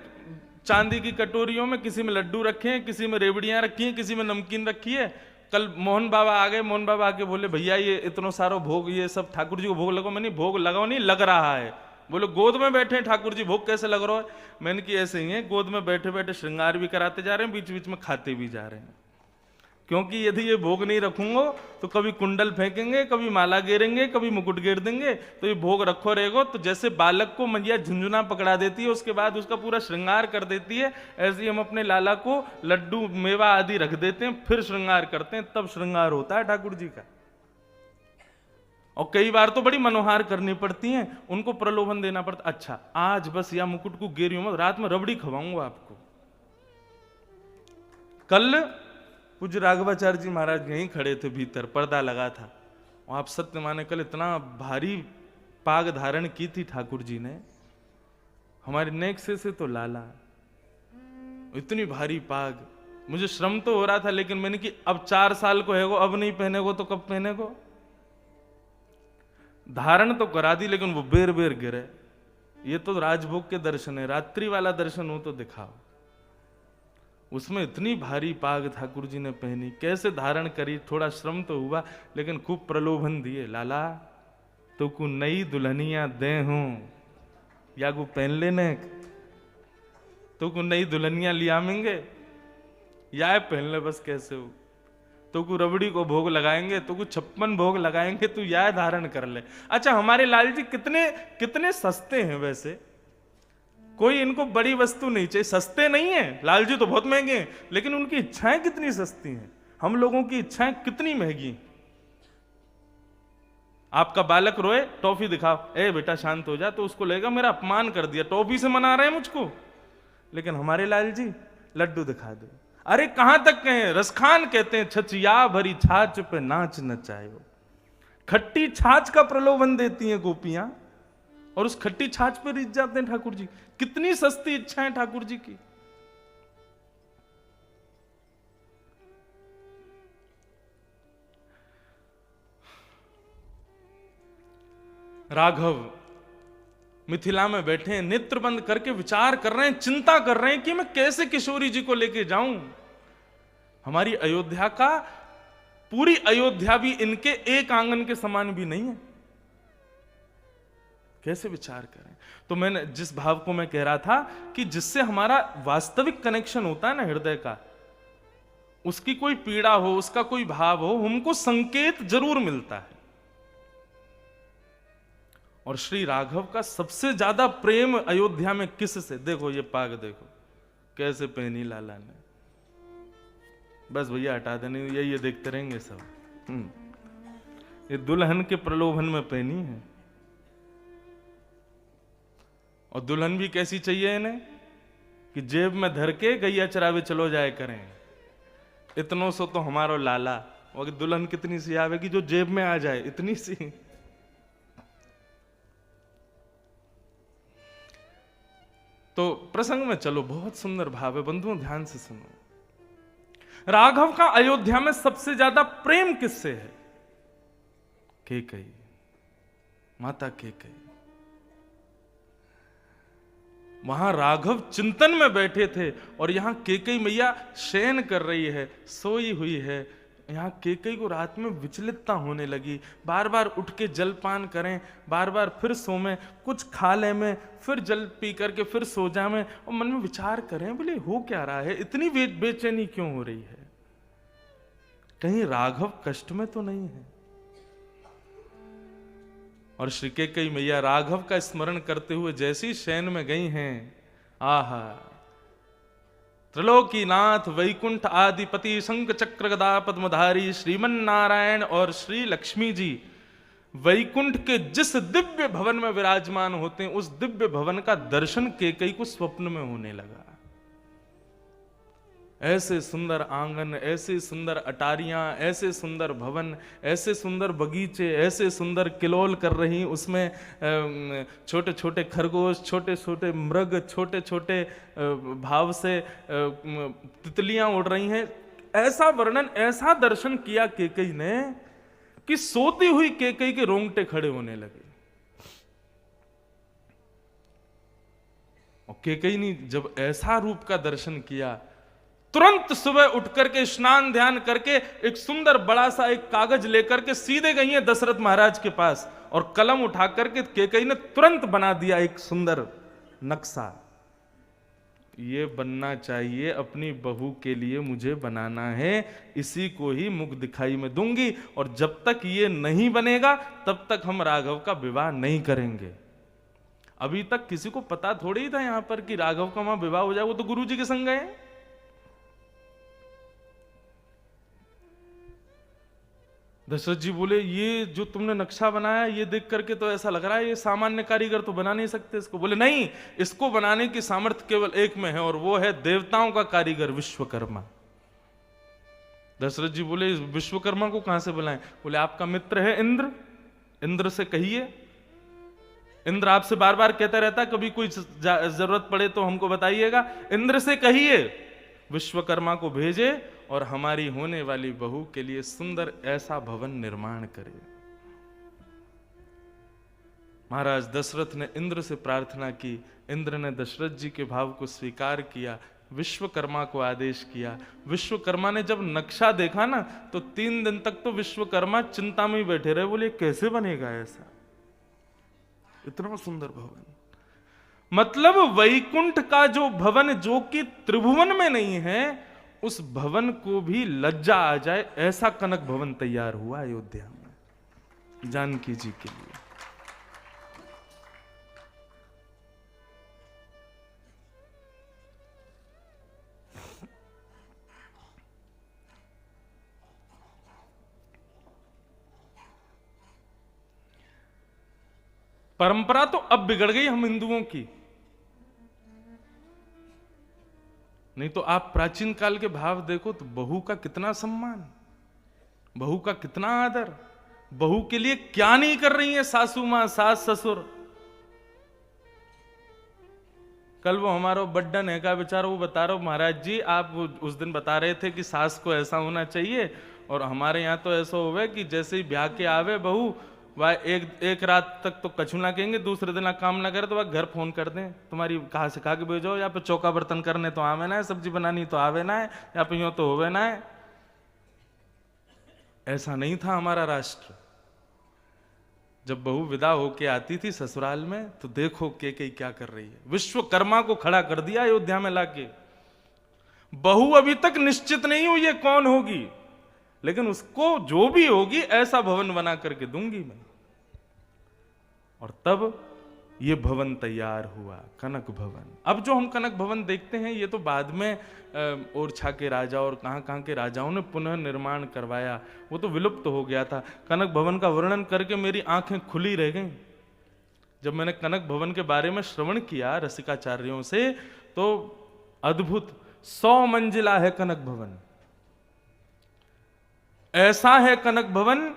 चांदी की कटोरियों में किसी में लड्डू रखे हैं, किसी में रेवड़ियां रखी हैं, किसी में नमकीन रखी है। कल मोहन बाबा आ गए, मोहन बाबा आके बोले भैया ये इतना सारा भोग, ये सब ठाकुर जी को भोग लगाओ। मैंने भोग लगाओ नहीं, लग रहा है। बोले गोद में बैठे हैं ठाकुर जी, भोग कैसे लग रहा है? मैंने कि ऐसे ही है, गोद में बैठे बैठे श्रृंगार भी कराते जा रहे हैं, बीच बीच में खाते भी जा रहे हैं। क्योंकि यदि ये भोग नहीं रखूंगा तो कभी कुंडल फेंकेंगे, कभी माला गिरेंगे, कभी मुकुट गिर देंगे, तो ये भोग रखो रहेगा। तो जैसे बालक को मैया झुंझुना पकड़ा देती है, उसके बाद उसका पूरा श्रृंगार कर देती है, ऐसे ही हम अपने लाला को लड्डू मेवा आदि रख देते हैं, फिर श्रृंगार करते हैं, तब श्रृंगार होता है ठाकुर जी का। और कई बार तो बड़ी मनोहार करनी पड़ती हैं, उनको प्रलोभन देना पड़ता, अच्छा आज बस या मुकुट को गिरियो मत, रात में रबड़ी खवाऊंगा आपको। कल पूज्य राघवाचार्य जी महाराज यहीं खड़े थे, भीतर पर्दा लगा था, और आप सत्य माने कल इतना भारी पाग धारण की थी ठाकुर जी ने, हमारे नेक से तो लाला, इतनी भारी पाग। मुझे श्रम तो हो रहा था, लेकिन मैंने कि अब 4 साल को है वो, अब नहीं पहने को तो कब पहने को। धारण तो करा दी, लेकिन वो बेर बेर गिरे। ये तो राजभोग के दर्शन है, रात्रि वाला दर्शन हो तो दिखाओ। उसमें इतनी भारी पाग ठाकुर जी ने पहनी, कैसे धारण करी, थोड़ा श्रम तो हुआ, लेकिन खूब प्रलोभन दिए। लाला तो को नई दुल्हनिया दे हूं, या को पहन लेने, तो को नई दुल्हनिया लियामेंगे, या पहन ले बस, कैसे हो, तो को रबड़ी को भोग लगाएंगे, तो को 56 भोग लगाएंगे, तू या धारण कर ले। अच्छा हमारे लाल जी कितने सस्ते हैं वैसे, कोई इनको बड़ी वस्तु नहीं चाहिए, सस्ते नहीं है, लाल जी तो बहुत महंगे हैं, लेकिन उनकी इच्छाएं कितनी सस्ती हैं। हम लोगों की इच्छाएं कितनी महंगी। आपका बालक रोए, टॉफी दिखाओ, ए बेटा शांत हो जा, तो उसको लगेगा मेरा अपमान कर दिया, टॉफी से मना रहे हैं मुझको। लेकिन हमारे लाल जी लड्डू दिखा दो, अरे कहां तक कहें, रसखान कहते हैं, छचिया भरी छाछ पे नाच नचायो। खट्टी छाछ का प्रलोभन देती हैं गोपियां, और उस खट्टी छाछ पे रिझ जाते हैं ठाकुर जी। कितनी सस्ती इच्छा है ठाकुर जी की। राघव मिथिला में बैठे हैं, नेत्र बंद करके विचार कर रहे हैं, चिंता कर रहे हैं कि मैं कैसे किशोरी जी को लेके जाऊं। हमारी अयोध्या का, पूरी अयोध्या भी इनके एक आंगन के समान भी नहीं है, कैसे विचार करें। तो मैंने जिस भाव को मैं कह रहा था कि जिससे हमारा वास्तविक कनेक्शन होता है ना हृदय का, उसकी कोई पीड़ा हो, उसका कोई भाव हो, हमको संकेत जरूर मिलता है। और श्री राघव का सबसे ज्यादा प्रेम अयोध्या में किस से? देखो ये पाग देखो कैसे पहनी लाला ने, बस भैया हटा देने, ये देखते रहेंगे सब। ये दुल्हन के प्रलोभन में पहनी है। और दुल्हन भी कैसी चाहिए इन्हें कि जेब में धर के गैया चरावे चलो जाए करें। इतनों सो तो हमारो लाला, और दुल्हन कितनी सी आवेगी जो जेब में आ जाए, इतनी सी। तो प्रसंग में चलो, बहुत सुंदर भाव है बंधुओं, ध्यान से सुनो। राघव का अयोध्या में सबसे ज्यादा प्रेम किससे है? कैकेयी, माता कैकेयी। वहां राघव चिंतन में बैठे थे और यहां कैकेयी मैया शयन कर रही है, सोई हुई है। यहां कैकेयी को रात में विचलितता होने लगी, बार बार उठ के जलपान करें, बार बार फिर सोमें, कुछ खा ले में, फिर जल पी करके फिर सो जाएं, और मन में विचार करें बोले हो क्या रहा है, इतनी बेचैनी क्यों हो रही है, कहीं राघव कष्ट में तो नहीं है। और श्री कैकेयी मैया राघव का स्मरण करते हुए जैसी शयन में गई हैं, आहा, त्रिलोकीनाथ वैकुंठ आदिपति शंख चक्र गदा पद्मधारी श्रीमन नारायण और श्री लक्ष्मी जी वैकुंठ के जिस दिव्य भवन में विराजमान होते हैं, उस दिव्य भवन का दर्शन कैकेयी को स्वप्न में होने लगा। ऐसे सुंदर आंगन, ऐसे सुंदर अटारियां, ऐसे सुंदर भवन, ऐसे सुंदर बगीचे, ऐसे सुंदर किलोल कर रही, उसमें छोटे छोटे खरगोश, छोटे छोटे मृग, छोटे छोटे भाव से तितलियां उड़ रही हैं। ऐसा वर्णन, ऐसा दर्शन किया कैकेयी ने कि सोती हुई कैकेयी के रोंगटे खड़े होने लगे। और कैकेयी ने जब ऐसा रूप का दर्शन किया, तुरंत सुबह उठ करके स्नान ध्यान करके एक सुंदर बड़ा सा एक कागज लेकर के सीधे गई है दशरथ महाराज के पास, और कलम उठा करके कैकेयी ने तुरंत बना दिया एक सुंदर नक्शा। ये बनना चाहिए, अपनी बहू के लिए मुझे बनाना है, इसी को ही मुख दिखाई में दूंगी, और जब तक ये नहीं बनेगा तब तक हम राघव का विवाह नहीं करेंगे। अभी तक किसी को पता थोड़ी था यहां पर कि राघव का वहां विवाह हो जाए, वो तो गुरु जी के संग गए। दशरथ जी बोले ये जो तुमने नक्शा बनाया, ये देख करके तो ऐसा लग रहा है ये सामान्य कारीगर तो बना नहीं सकते इसको। बोले नहीं, इसको बनाने की सामर्थ्य केवल एक में है, और वो है देवताओं का कारीगर विश्वकर्मा। दशरथ जी बोले विश्वकर्मा को कहां से बुलाएं? बोले आपका मित्र है इंद्र, इंद्र से कहिए। इंद्र आपसे बार बार कहता रहता कभी कोई जरूरत पड़े तो हमको बताइएगा, इंद्र से कहिए विश्वकर्मा को भेजे और हमारी होने वाली बहू के लिए सुंदर ऐसा भवन निर्माण करे। महाराज दशरथ ने इंद्र से प्रार्थना की, इंद्र ने दशरथ जी के भाव को स्वीकार किया, विश्वकर्मा को आदेश किया। विश्वकर्मा ने जब नक्शा देखा ना, तो 3 दिन तक तो विश्वकर्मा चिंता में ही बैठे रहे, बोले कैसे बनेगा ऐसा इतना सुंदर भवन। मतलब वैकुंठ का जो भवन, जो कि त्रिभुवन में नहीं है, उस भवन को भी लज्जा आ जाए ऐसा कनक भवन तैयार हुआ अयोध्या में जानकी जी के लिए। परंपरा तो अब बिगड़ गई हम हिंदुओं की, नहीं तो आप प्राचीन काल के भाव देखो तो बहू का कितना सम्मान, बहू का कितना आदर, बहू के लिए क्या नहीं कर रही है सासू मां सास ससुर। कल वो हमारा बड्डन है का बेचारा, वो बता रहा हूं महाराज जी, आप उस दिन बता रहे थे कि सास को ऐसा होना चाहिए, और हमारे यहाँ तो ऐसा हुआ कि जैसे ही ब्याह के आवे बहू, वह एक रात तक तो कछु ना कहेंगे, दूसरे दिन काम ना करे तो वह घर फोन कर दें, तुम्हारी कहाँ से खा के भेजो, या फिर चौका बर्तन करने तो आवे ना है, सब्जी बनानी तो आवे ना है, या फिर यूं तो होवे ना है। ऐसा नहीं था हमारा राष्ट्र। जब बहू विदा होके आती थी ससुराल में तो देखो के क्या कर रही है, विश्वकर्मा को खड़ा कर दिया अयोध्या में लाके। बहू अभी तक निश्चित नहीं हुई है कौन होगी, लेकिन उसको जो भी होगी ऐसा भवन बना करके दूंगी मैं। और तब ये भवन तैयार हुआ, कनक भवन। अब जो हम कनक भवन देखते हैं ये तो बाद में ओरछा के राजा और कहां के राजाओं ने पुनः निर्माण करवाया, वो तो विलुप्त हो गया था। कनक भवन का वर्णन करके मेरी आंखें खुली रह गईं। जब मैंने कनक भवन के बारे में श्रवण किया रसिकाचार्यों से तो अद्भुत, 100 मंजिला है कनक भवन। ऐसा है कनक भवन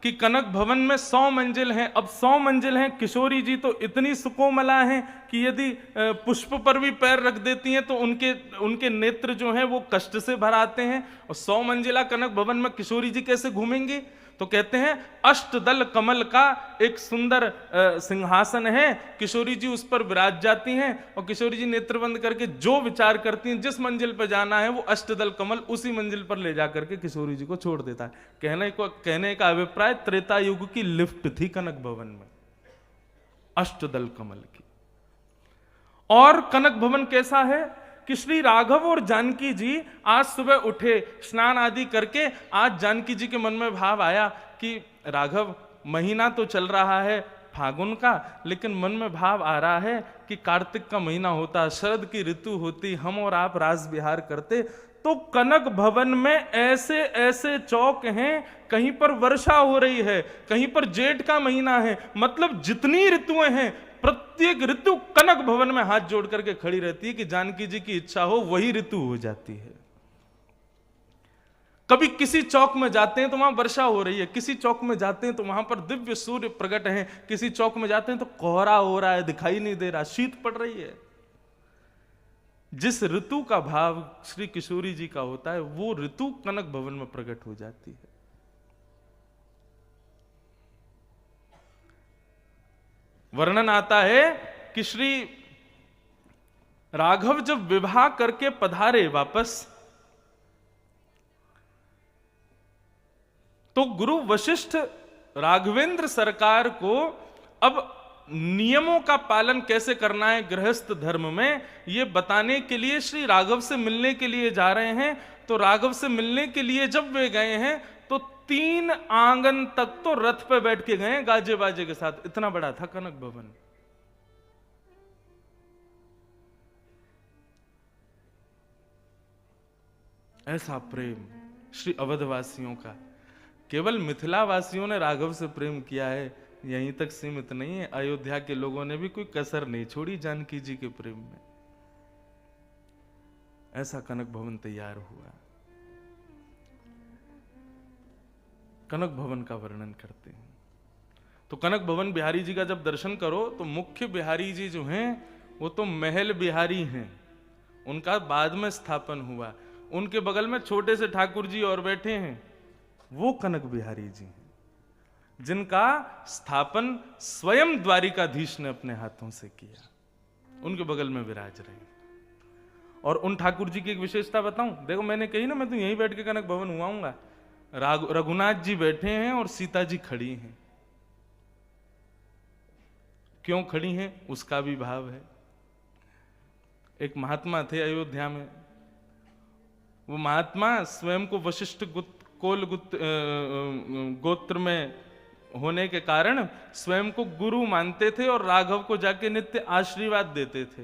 कि कनक भवन में 100 मंजिल हैं। अब 100 मंजिल हैं, किशोरी जी तो इतनी सुकोमला हैं कि यदि पुष्प पर भी पैर रख देती हैं तो उनके नेत्र जो हैं वो कष्ट से भर आते हैं। और 100 मंजिला कनक भवन में किशोरी जी कैसे घूमेंगी? तो कहते हैं अष्टदल कमल का एक सुंदर सिंहासन है, किशोरी जी उस पर विराज जाती हैं और किशोरी जी नेत्र बंद करके जो विचार करती हैं, जिस मंजिल पर जाना है वो अष्टदल कमल उसी मंजिल पर ले जाकर के किशोरी जी को छोड़ देता है। कहने का अभिप्राय त्रेता युग की लिफ्ट थी कनक भवन में, अष्टदल कमल की। और कनक भवन कैसा है कि श्री राघव और जानकी जी आज सुबह उठे, स्नान आदि करके। आज जानकी जी के मन में भाव आया कि राघव, महीना तो चल रहा है फागुन का, लेकिन मन में भाव आ रहा है कि कार्तिक का महीना होता, शरद की ऋतु होती, हम और आप रास विहार करते, तो कनक भवन में ऐसे ऐसे चौक हैं, कहीं पर वर्षा हो रही है, कहीं पर जेठ का महीना है, मतलब जितनी ऋतुएं हैं प्रत्येक ऋतु कनक भवन में हाथ जोड़ करके खड़ी रहती है कि जानकी जी की इच्छा हो वही ऋतु हो जाती है। कभी किसी चौक में जाते हैं तो वहां वर्षा हो रही है, किसी चौक में जाते हैं तो वहां पर दिव्य सूर्य प्रकट है, किसी चौक में जाते हैं तो कोहरा हो रहा है, दिखाई नहीं दे रहा, शीत पड़ रही है। जिस ऋतु का भाव श्री किशोरी जी का होता है वो ऋतु कनक भवन में प्रकट हो जाती है। वर्णन आता है कि श्री राघव जब विवाह करके पधारे वापस, तो गुरु वशिष्ठ राघवेंद्र सरकार को अब नियमों का पालन कैसे करना है गृहस्थ धर्म में, यह बताने के लिए श्री राघव से मिलने के लिए जा रहे हैं। तो राघव से मिलने के लिए जब वे गए हैं तो 3 आंगन तक तो रथ पे बैठ के गए गाजे बाजे के साथ, इतना बड़ा था कनक भवन। ऐसा प्रेम श्री अवधवासियों का। केवल मिथिला वासियों ने राघव से प्रेम किया है यहीं तक सीमित नहीं है, अयोध्या के लोगों ने भी कोई कसर नहीं छोड़ी जानकी जी के प्रेम में। ऐसा कनक भवन तैयार हुआ। कनक भवन का वर्णन करते हैं तो कनक भवन बिहारी जी का जब दर्शन करो तो मुख्य बिहारी जी जो हैं वो तो महल बिहारी हैं, उनका बाद में स्थापन हुआ। उनके बगल में छोटे से ठाकुर जी और बैठे हैं, वो कनक बिहारी जी हैं जिनका स्थापन स्वयं द्वारिकाधीश ने अपने हाथों से किया, उनके बगल में विराज रहे। और उन ठाकुर जी की एक विशेषता बताऊं, देखो मैंने कही ना मैं तो यहीं बैठ के कनक भवन हुआऊंगा, रघुनाथ जी बैठे हैं और सीता जी खड़ी हैं। क्यों खड़ी हैं उसका भी भाव है। एक महात्मा थे अयोध्या में, वो महात्मा स्वयं को वशिष्ठ कोल गोत्र में होने के कारण स्वयं को गुरु मानते थे और राघव को जाके नित्य आशीर्वाद देते थे।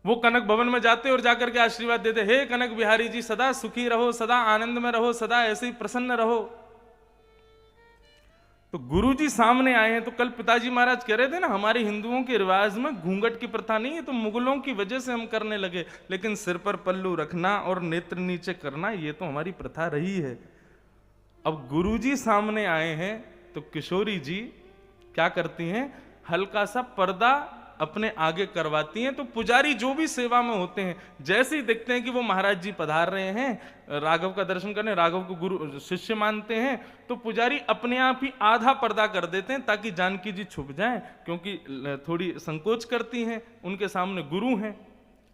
वो कनक भवन में जाते और जाकर के आशीर्वाद देते, हे कनक बिहारी जी सदा सुखी रहो, सदा आनंद में रहो, सदा ऐसे ही प्रसन्न रहो। तो गुरु जी सामने आए हैं। तो कल पिताजी महाराज कह रहे थे ना हमारे हिंदुओं के रिवाज में घूंघट की प्रथा नहीं है, तो मुगलों की वजह से हम करने लगे, लेकिन सिर पर पल्लू रखना और नेत्र नीचे करना ये तो हमारी प्रथा रही है। अब गुरु जी सामने आए हैं तो किशोरी जी क्या करती हैं, हल्का सा पर्दा अपने आगे करवाती हैं। तो पुजारी जो भी सेवा में होते हैं, जैसे ही देखते हैं कि वो महाराज जी पधार रहे हैं राघव का दर्शन करने, राघव को गुरु शिष्य मानते हैं, तो पुजारी अपने आप ही आधा पर्दा कर देते हैं ताकि जानकी जी छुप जाएं, क्योंकि थोड़ी संकोच करती हैं, उनके सामने गुरु हैं।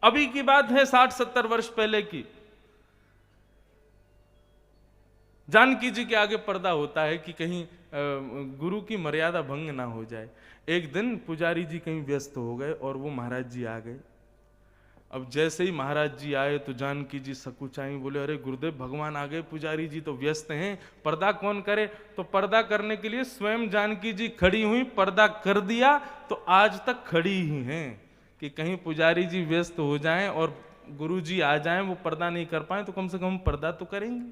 अभी की बात है 60-70 वर्ष पहले की। जानकी जी के आगे पर्दा होता है कि कहीं गुरु की मर्यादा भंग ना हो जाए। एक दिन पुजारी जी कहीं व्यस्त हो गए और वो महाराज जी आ गए। अब जैसे ही महाराज जी आए तो जानकी जी सकुचाई, बोले अरे गुरुदेव भगवान आ गए, पुजारी जी तो व्यस्त हैं, पर्दा कौन करे। तो पर्दा करने के लिए स्वयं जानकी जी खड़ी हुई, पर्दा कर दिया, तो आज तक खड़ी ही हैं कि कहीं पुजारी जी व्यस्त हो जाएं और गुरु जी आ जाएं, वो पर्दा नहीं कर पाए तो कम से कम पर्दा तो करेंगे।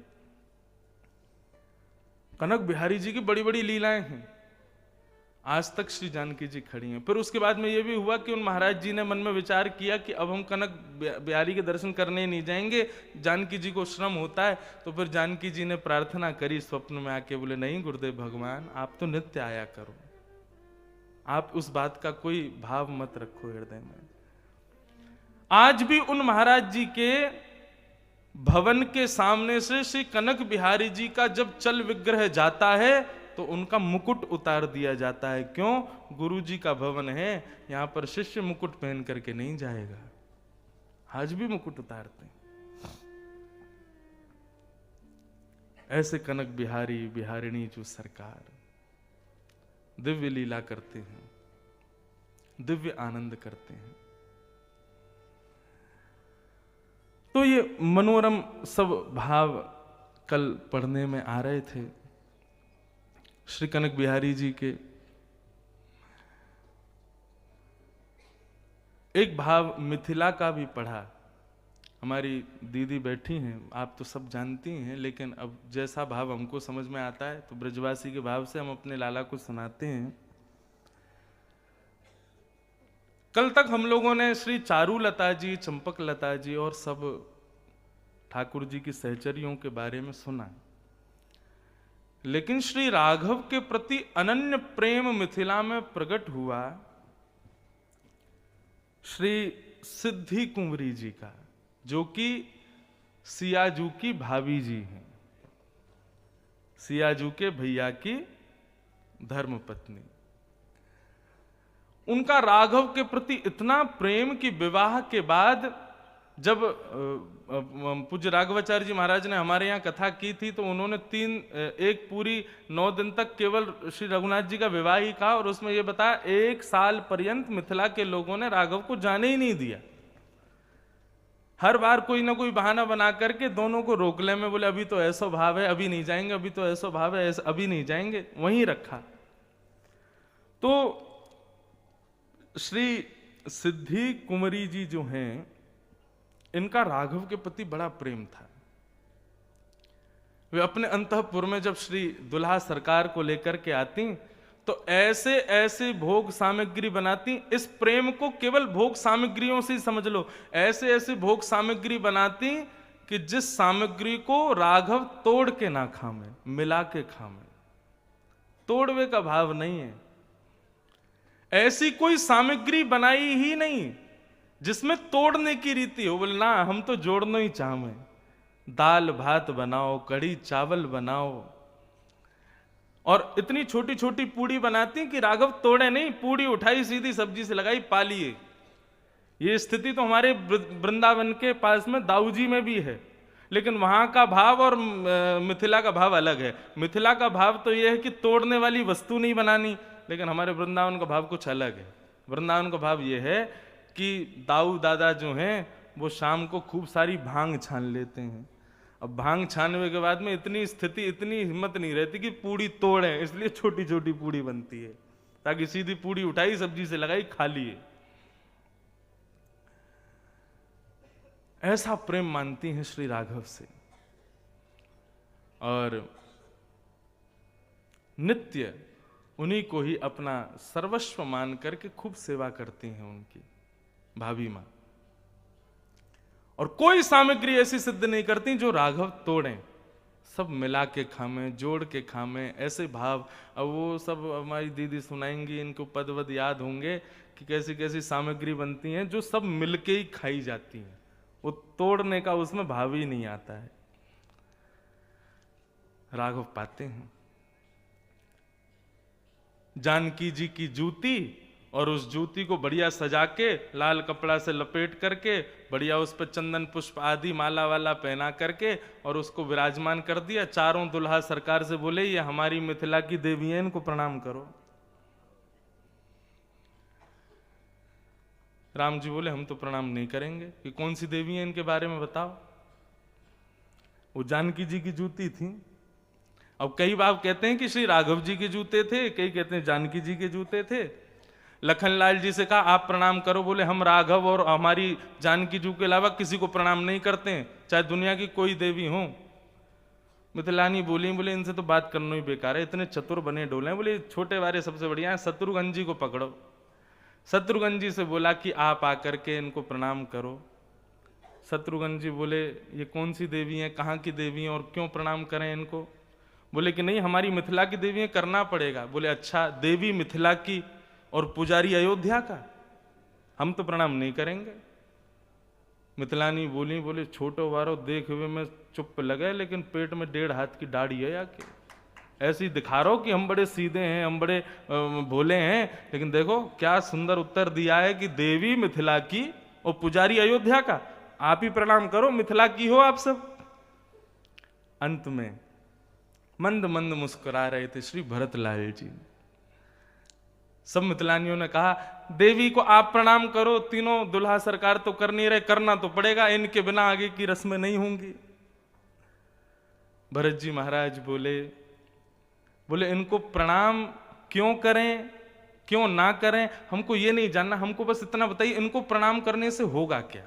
कनक बिहारी जी की बड़ी बड़ी लीलाएं हैं, आज तक श्री जानकी जी खड़ी हैं। फिर उसके बाद में ये भी हुआ कि उन महाराज जी ने मन में विचार किया कि अब हम कनक बिहारी के दर्शन करने नहीं जाएंगे, जानकी जी को श्रम होता है। तो फिर जानकी जी ने प्रार्थना करी स्वप्न में आके, बोले नहीं गुरुदेव भगवान, आप तो नित्य आया करो, आप उस बात का कोई भाव मत रखो हृदय में। आज भी उन महाराज जी के भवन के सामने से श्री कनक बिहारी जी का जब चल विग्रह जाता है तो उनका मुकुट उतार दिया जाता है। क्यों? गुरु जी का भवन है, यहां पर शिष्य मुकुट पहन करके नहीं जाएगा। आज भी मुकुट उतारते हैं। ऐसे कनक बिहारी बिहारिणी जो सरकार दिव्य लीला करते हैं, दिव्य आनंद करते हैं। तो ये मनोरम सब भाव कल पढ़ने में आ रहे थे श्री कनक बिहारी जी के। एक भाव मिथिला का भी पढ़ा। हमारी दीदी बैठी हैं, आप तो सब जानती हैं, लेकिन अब जैसा भाव हमको समझ में आता है तो ब्रजवासी के भाव से हम अपने लाला को सुनाते हैं। कल तक हम लोगों ने श्री चारुलता जी, चंपक लता जी और सब ठाकुर जी की सहचरियों के बारे में सुना, लेकिन श्री राघव के प्रति अनन्य प्रेम मिथिला में प्रकट हुआ श्री सिद्धि कुंवरी जी का, जो कि सियाजू की भाभी जी हैं, सियाजू के भैया की धर्मपत्नी। उनका राघव के प्रति इतना प्रेम कि विवाह के बाद जब पूज्य राघवाचार्य जी महाराज ने हमारे यहाँ कथा की थी तो उन्होंने एक पूरी 9 दिन तक केवल श्री रघुनाथ जी का विवाह ही कहा, और उसमें यह बताया 1 साल पर्यंत मिथिला के लोगों ने राघव को जाने ही नहीं दिया। हर बार कोई ना कोई बहाना बना करके दोनों को रोक ले, में बोले अभी तो ऐसा भाव है, अभी नहीं जाएंगे, अभी तो ऐसा भाव है, अभी नहीं जाएंगे, वहीं रखा। तो श्री सिद्धि कुंवरी जी जो हैं, इनका राघव के प्रति बड़ा प्रेम था। वे अपने अंतःपुर में जब श्री दुल्हा सरकार को लेकर के आती तो ऐसे ऐसे भोग सामग्री बनाती, इस प्रेम को केवल भोग सामग्रियों से ही समझ लो, ऐसे ऐसे भोग सामग्री बनाती कि जिस सामग्री को राघव तोड़ के ना खावे, मिला के खावे। तोड़वे का भाव नहीं है, ऐसी कोई सामग्री बनाई ही नहीं जिसमें तोड़ने की रीति हो। बोले ना, हम तो जोड़ना ही चाहे, दाल भात बनाओ, कढ़ी चावल बनाओ, और इतनी छोटी छोटी पूड़ी बनाती कि राघव तोड़े नहीं, पूड़ी उठाई सीधी सब्जी से लगाई, पा लिए। ये स्थिति तो हमारे वृंदावन के पास में दाऊजी में भी है, लेकिन वहां का भाव और मिथिला का भाव अलग है। मिथिला का भाव तो यह है कि तोड़ने वाली वस्तु नहीं बनानी, लेकिन हमारे वृंदावन का भाव कुछ अलग है। वृंदावन का भाव यह है कि दाऊ दादा जो हैं वो शाम को खूब सारी भांग छान लेते हैं। अब भांग छानने के बाद में इतनी स्थिति, इतनी हिम्मत नहीं रहती कि पूड़ी तोड़े, इसलिए छोटी छोटी पूड़ी बनती है ताकि सीधी पूड़ी उठाई, सब्जी से लगाई, खा लिए। ऐसा प्रेम मानती हैं श्री राघव से, और नित्य उन्हीं को ही अपना सर्वस्व मान करके खूब सेवा करती हैं उनकी भाभी मां। और कोई सामग्री ऐसी सिद्ध नहीं करती जो राघव तोड़ें, सब मिला के खामे, जोड़ के खामे, ऐसे भाव। अब वो सब हमारी दीदी सुनाएंगी, इनको पद वद याद होंगे कि कैसी कैसी सामग्री बनती हैं जो सब मिलके ही खाई जाती हैं, वो तोड़ने का उसमें भाव ही नहीं आता है। राघव पाते हैं जानकी जी की जूती, और उस जूती को बढ़िया सजा के लाल कपड़ा से लपेट करके बढ़िया उस पर चंदन पुष्प आदि माला वाला पहना करके और उसको विराजमान कर दिया। चारों दुल्हा सरकार से बोले ये हमारी मिथिला की देवी हैं, इनको प्रणाम करो। राम जी बोले हम तो प्रणाम नहीं करेंगे। कि कौन सी देवी है इनके बारे में बताओ। वो जानकी जी की जूती थी। अब कई बार कहते हैं कि श्री राघव जी के जूते थे, कई कहते हैं जानकी जी के जूते थे। लखनलाल जी से कहा आप प्रणाम करो, बोले हम राघव और हमारी जानकी जी के अलावा किसी को प्रणाम नहीं करते हैं, चाहे दुनिया की कोई देवी हो। मिथिलानी बोली, बोले इनसे तो बात करना ही बेकार है, इतने चतुर बने डोले हैं। बोले छोटे वाले सबसे बढ़िया है, शत्रुघ्न जी को पकड़ो। शत्रुघ्न जी से बोला कि आप आकर के इनको प्रणाम करो। शत्रुघ्न जी बोले ये कौन सी देवी है, कहाँ की देवी है और क्यों प्रणाम करें इनको। बोले कि नहीं हमारी मिथिला की देवी है, करना पड़ेगा। बोले अच्छा, देवी मिथिला की और पुजारी अयोध्या का, हम तो प्रणाम नहीं करेंगे। मिथिलानी बोली, बोले छोटो वारो देख हुए में चुप लगे, लेकिन पेट में 1.5 हाथ की दाढ़ी है याके, ऐसी दिखा रहो कि हम बड़े सीधे हैं, हम बड़े भोले हैं, लेकिन देखो क्या सुंदर उत्तर दिया है कि देवी मिथिला की और पुजारी अयोध्या का, आप ही प्रणाम करो, मिथिला की हो आप सब। अंत में मंद मंद मुस्कुरा रहे थे श्री भरतलाल जी। सब मिथिलानियों ने कहा देवी को आप प्रणाम करो, तीनों दुल्हा सरकार तो कर नहीं रहे, करना तो पड़ेगा, इनके बिना आगे की रस्में नहीं होंगी। भरत जी महाराज बोले, बोले इनको प्रणाम क्यों करें क्यों ना करें हमको ये नहीं जानना, हमको बस इतना बताइए इनको प्रणाम करने से होगा क्या।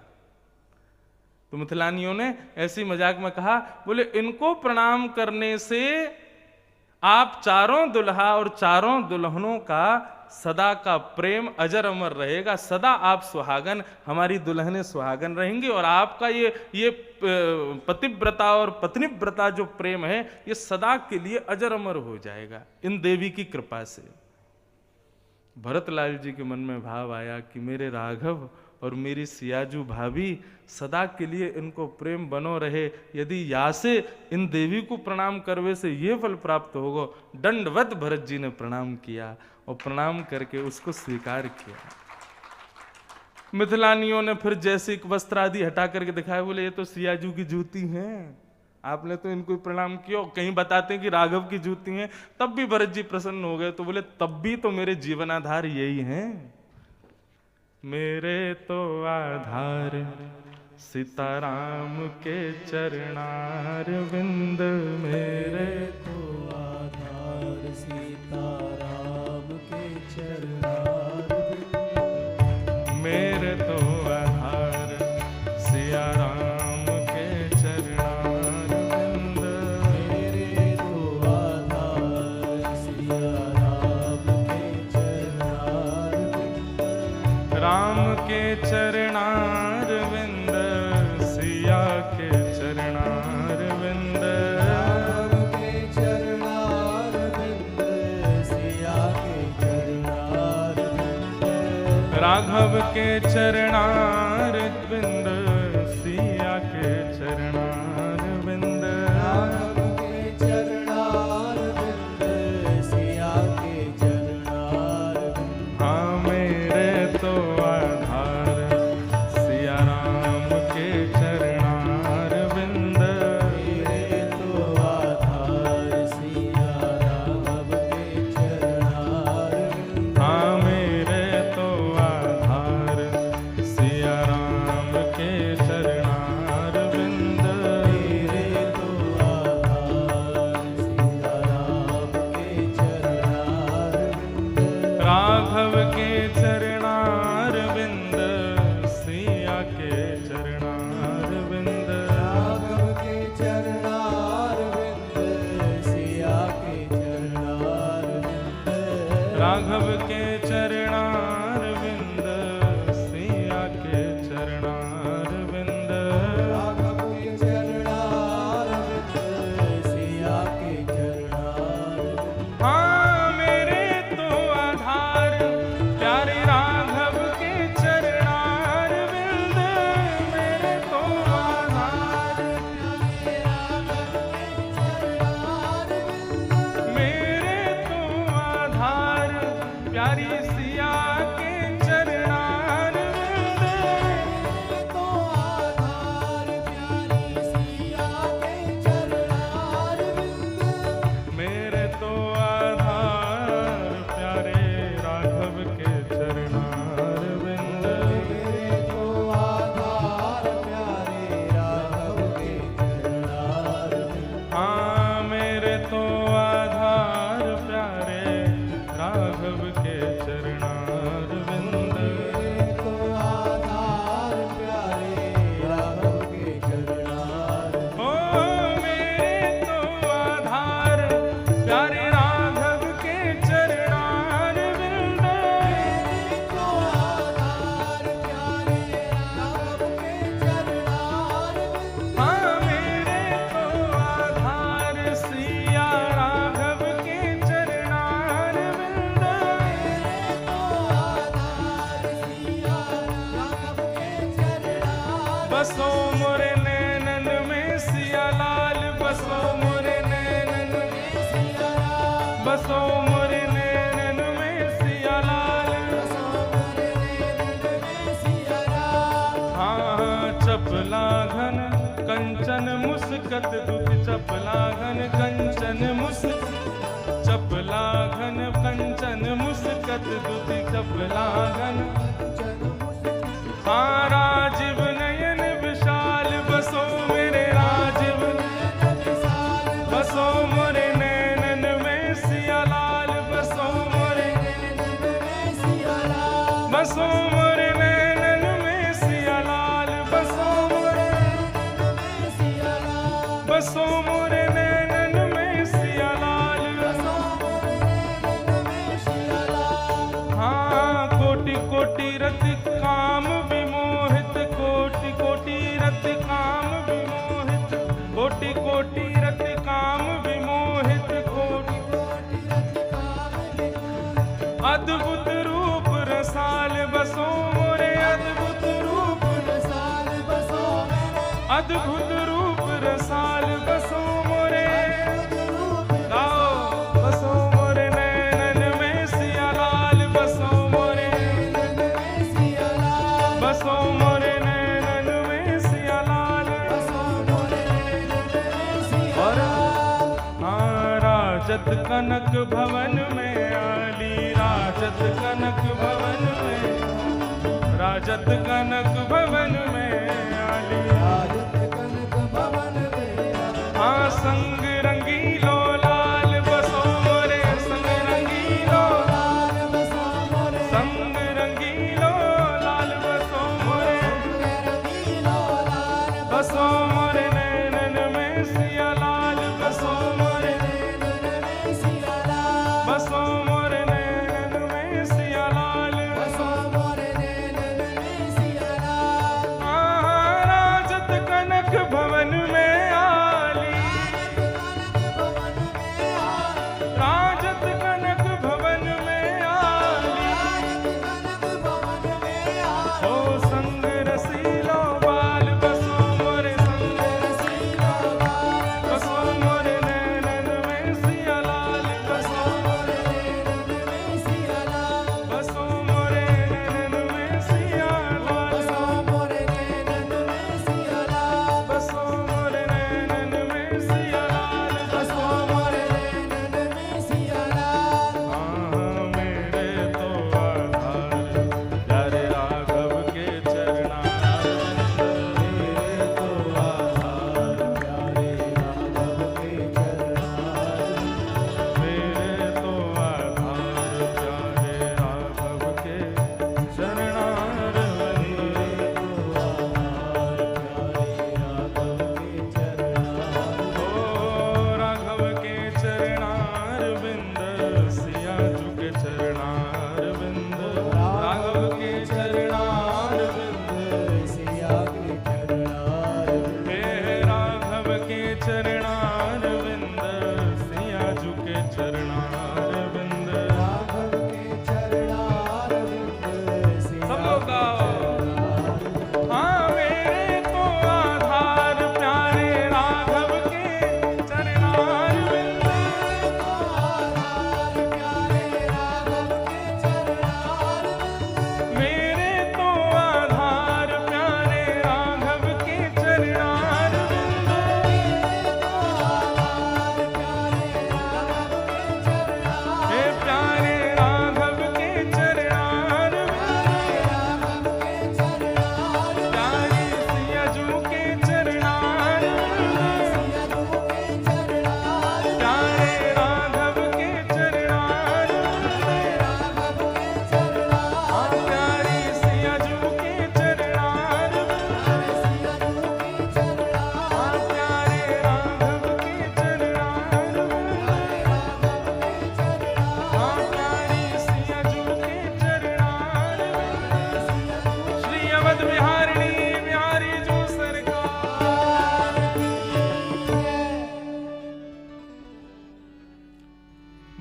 तो मिथिलानियों ने ऐसी मजाक में कहा, बोले इनको प्रणाम करने से आप चारों दुल्हा और चारों दुल्हनों का सदा का प्रेम अजर अमर रहेगा, सदा आप सुहागन, हमारी दुल्हनें सुहागन रहेंगी, और आपका ये पतिव्रता और पत्नीव्रता जो प्रेम है ये सदा के लिए अजर अमर हो जाएगा इन देवी की कृपा से। भरतलाल जी के मन में भाव आया कि मेरे राघव और मेरी सियाजू भाभी सदा के लिए इनको प्रेम बनो रहे, यदि या से इन देवी को प्रणाम करवे से ये फल प्राप्त होगा। दंडवत भरत जी ने प्रणाम किया और प्रणाम करके उसको स्वीकार किया। मिथिलानियों ने फिर जैसे वस्त्र आदि हटा करके दिखाया, बोले ये तो सियाजू की जूती हैं, आपने तो इनको प्रणाम किया। कहीं बताते हैं कि राघव की जूती हैं, तब भी भरत जी प्रसन्न हो गए। तो बोले तब भी तो मेरे जीवन आधार यही हैं, मेरे तो आधार सीताराम के चरणार विंद, मेरे तो आधार सीताराम के चरणार विंद, मेरे तो आधार सिया राम के चरणार विंद, मेरे तो आधार सिया राम के चरणार विंद, राम के चरणार विंद, सिया के चरणार विंद, राम के चरणार विंद, सिया के चरणार विंद, राघव के चरणार विंद, सिया के चरणार विंद, राघव के चरणार विंद, सिया के चरणार विंद, हाँ मेरे तो आधार सिया राम के चरणार विंद, मेरे तो आधार सिया राम के चरणार विंद, हाँ मेरे तो आधार सिया राम के चरणार विंद, मेरे तो आधार सिया राम के चरणार विंद, राघव के चरणार विंद, सिया के चरणार विंद, राघव के चरणार विंद, सिया के चरणार विंद, राघव के चरणार विंद, सिया के चरणार विंद, राघव के चरणार विंद, सिया के चरणार विंद, हाँ मेरे तो आधार प्यारे राघव प्यारी सिया के चरणार विंद। तो आधार प्यारी सिया के चरणार विंद। मेरे तो आधार प्यारे राघव के चरणार विंद। मेरे तो आधार प्यारे राघव के चरणार विंद। हाँ मेरे तो आधार प्यारे राघव के चरणार विंद। मेरे तो आधार प्यारे राघव के चरणार विंद। ओ मेरे तो आधार प्यारे राघव के चरणार विंद। मेरे तो आधार प्यारे राघव के चरणार विंद। हाँ मेरे तो आधार सिया राघव के चरणार विंद। मेरे तो आधार सिया राघव के चरणार। बसो मोरे नैनन में सिया लाल, बसो मोरे नैनन में, सिया राम बसो मोरे नैनन में सिया लाल। मोरे नैनन में सिया राम। हाँ चपला घन कंचन मुस्कत दुख, चपला घन कंचन मुस्क, चपला घन कंचन मुस्कत दुख, चपला घन। हाँ राजीव नयन विशाल, बसो मेरे राजीव, बसो मोरे नैनन में सिया लाल, बसो मोरे, बसो मोरे नैनन में सिया लाल, बसो मोरे, बसो मोरे नैनन में सिया लाल। हाँ कोटि कोटि रति काम विमोहित, कोटि कोटि रति काम विमोहित, कोटि कोटि रति काम विमोहित, कोटि अद्भुत रूप रसाल, बसो मोरे अद्भुत रूप, अद्भुत रूप रसाल, बसो मोरे, गाओ बसो मोरे नैनन में सिया लाल, बसो मोरे, बसो मोरे नैनन में सिया लाल। और हाँ राजत कनक भवन में आली, राजत कनक भवन में, राजत कनक भवन में आली। हाँ संग रंगीलो लाल, बसो मोरे संग रंगीलो, संग रंगीलो लाल, बसो मोरे, बसो मोरे नैनन में सिया लाल, बसो मोरे, बसो मोरे नैनन में सिया लाल। हाँ राजत कनक भवन में आली, राजत कनक भवन में आली। ओ संग रसीलो बाल, बसो मोरे संग रसीलो बाल,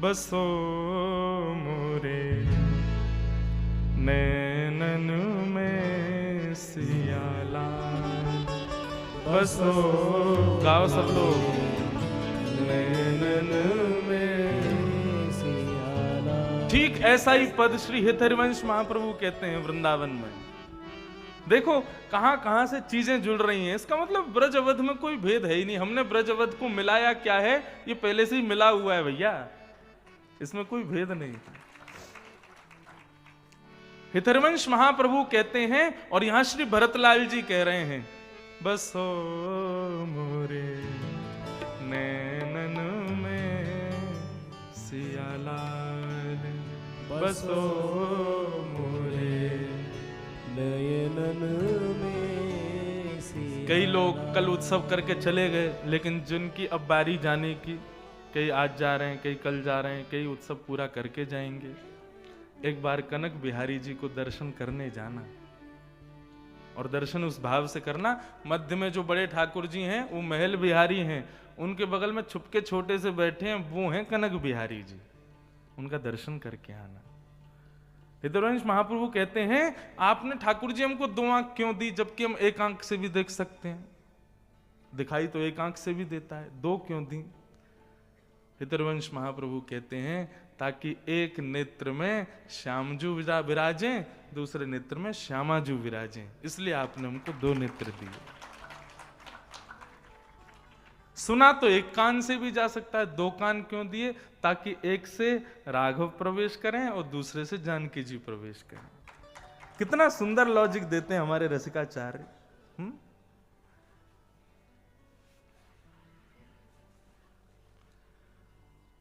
बसो मोरे नैनन में सिया लाल। बसो, गाओ सब लोग। नैनन में सिया लाल। ठीक ऐसा ही पद श्री हितहरिवंश महाप्रभु कहते हैं वृंदावन में। देखो कहां कहां से चीजें जुड़ रही हैं। इसका मतलब ब्रज अवध में कोई भेद है ही नहीं। हमने ब्रज अवध को मिलाया क्या है, ये पहले से ही मिला हुआ है भैया, इसमें कोई भेद नहीं। हितहरिवंश महाप्रभु कहते हैं और यहां श्री भरतलाल जी कह रहे हैं, बसो मोरे नैनन में सिया लाल। बसो मोरे नयनन में सिया। कई लोग कल उत्सव करके चले गए, लेकिन जिनकी अब बारी जाने की, कई आज जा रहे हैं, कई कल जा रहे हैं, कई उत्सव पूरा करके जाएंगे। एक बार कनक बिहारी जी को दर्शन करने जाना, और दर्शन उस भाव से करना। मध्य में जो बड़े ठाकुर जी हैं वो महल बिहारी हैं, उनके बगल में छुपके छोटे से बैठे हैं, वो हैं कनक बिहारी जी, उनका दर्शन करके आना। हितहरिवंश महाप्रभु कहते हैं, आपने ठाकुर जी हमको दो आंख क्यों दी, जबकि हम एक आंख से भी देख सकते हैं। दिखाई तो एक आंख से भी देता है, दो क्यों दी? हितहरिवंश महाप्रभु कहते हैं, ताकि एक नेत्र में श्यामजू विराजें, दूसरे नेत्र में श्यामाजू विराजें, इसलिए आपने हमको दो नेत्र दिए। सुना तो एक कान से भी जा सकता है, दो कान क्यों दिए? ताकि एक से राघव प्रवेश करें और दूसरे से जानकी जी प्रवेश करें। कितना सुंदर लॉजिक देते हैं हमारे रसिकाचार्य।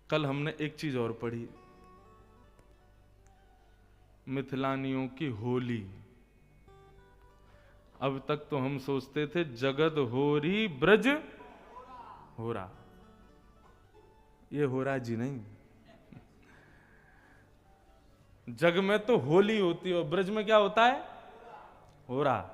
कल हमने एक चीज और पढ़ी, मिथिलानियों की होली। अब तक तो हम सोचते थे जगद होरी ब्रज होरा, ये होरा जी नहीं। जग में तो होली होती है और ब्रज में क्या होता है? होरा।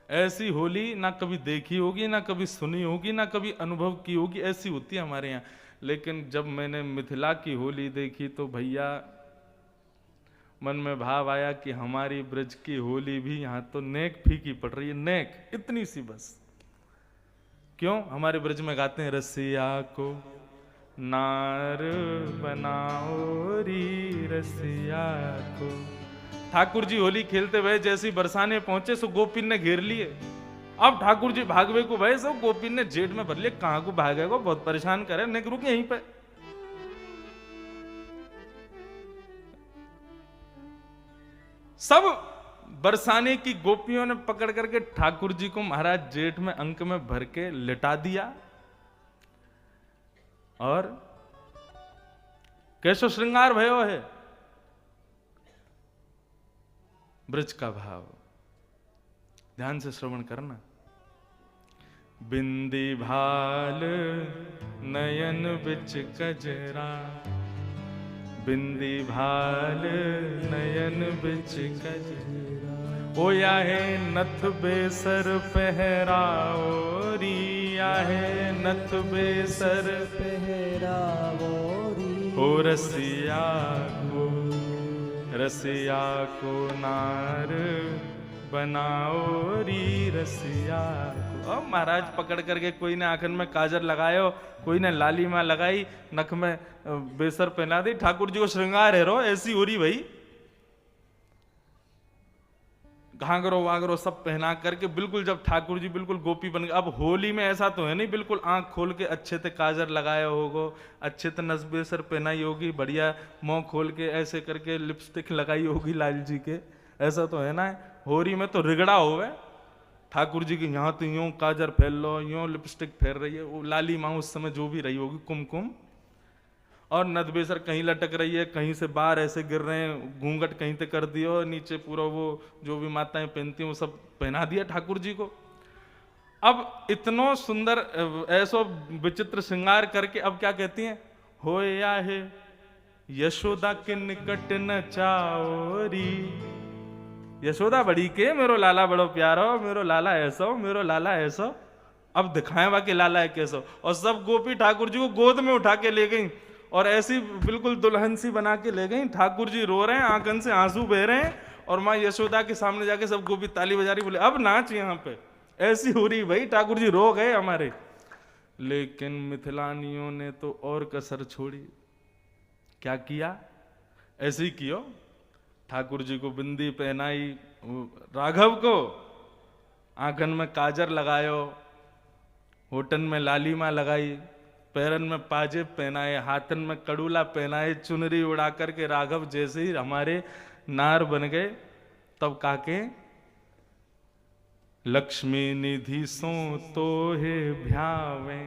ऐसी होली ना कभी देखी होगी, ना कभी सुनी होगी, ना कभी अनुभव की होगी, ऐसी होती है हमारे यहाँ। लेकिन जब मैंने मिथिला की होली देखी तो भैया मन में भाव आया कि हमारी ब्रज की होली भी यहाँ तो नेक फीकी पड़ रही है, नेक इतनी सी बस। क्यों? हमारे ब्रज में गाते हैं, रसिया को नार बनाओ री रसिया को। ठाकुर जी होली खेलते हुए जैसी बरसाने पहुंचे सो गोपिन ने घेर लिए। अब ठाकुर जी भागवे को भय, सब गोपिन ने जेठ में भर लिया। कहां को भागेगा, बहुत परेशान करे, नहीं रुक यहीं पे। सब बरसाने की गोपियों ने पकड़ करके ठाकुर जी को महाराज जेठ में अंक में भर के लिटा दिया। और कैसो श्रृंगार भयो है, ब्रज का भाव ध्यान से श्रवण करना। बिंदी भाल नयन बिच कजरा, बिंदी भाल नयन बिच कजरा। ओया है नथ बेसर पहराओ, रिया है नथ बेसर पहरावो री। हो रसिया को नार बनाओ री रसिया को। अब महाराज पकड़ करके कोई ने आंखन में काजर लगायो, कोई ने लाली माँ लगाई, नख में बेसर पहना दी। ठाकुर जी को श्रृंगार है रो, ऐसी हो रही भाई। घाघरो वाघरो सब पहना करके बिल्कुल, जब ठाकुर जी बिल्कुल गोपी बन गए। अब होली में ऐसा तो है नहीं, बिल्कुल आंख खोल के अच्छे से काजर लगाया होगो, अच्छे से नसबेसर पहनाई होगी, बढ़िया मुंह खोल के ऐसे करके लिपस्टिक लगाई होगी लाल जी के, ऐसा तो है ना। होली में तो रिगड़ा होवे ठाकुर जी की, यहाँ तो यूं काजर फैल लो, यूं लिपस्टिक फेर रही है। वो लाली माँ उस समय जो भी रही होगी, कुमकुम, और नदबेसर कहीं लटक रही है, कहीं से बाहर ऐसे गिर रहे हैं, घूंघट कहीं से कर दिया, नीचे पूरा वो जो भी माताएं पहनती हैं वो सब पहना दिया ठाकुर जी को। अब इतना सुंदर ऐसो विचित्र श्रृंगार करके अब क्या कहती हैं, होया है यशोदा के निकट न चाओरी। यशोदा बड़ी के मेरो लाला बड़ो प्यारो, मेरो लाला ऐसो, मेरो लाला ऐसो। अब दिखाएं बाकी लाला है कैसो। और सब गोपी ठाकुर जी को गोद में उठा के ले गई और ऐसी बिल्कुल दुल्हन सी बना के ले गई। ठाकुर जी रो रहे हैं, आंखन से आंसू बह रहे हैं, और माँ यशोदा के सामने जाके सब गोपी ताली बजा रही, बोले अब नाच यहाँ पे। ऐसी हो रही भाई, ठाकुर जी रो गए हमारे। लेकिन मिथिलानियों ने तो और कसर छोड़ी। क्या किया? ऐसे ही कियो, ठाकुर जी को बिंदी पहनाई, राघव को आंखन में काजर लगायो, होठन में लालिमा लगाई, पैरन में पाजेब पहनाए, हाथन में कड़ूला पहनाए, चुनरी उड़ा करके राघव जैसे ही हमारे नार बन गए, तब काके लक्ष्मी निधि सो तो हे भ्यावे।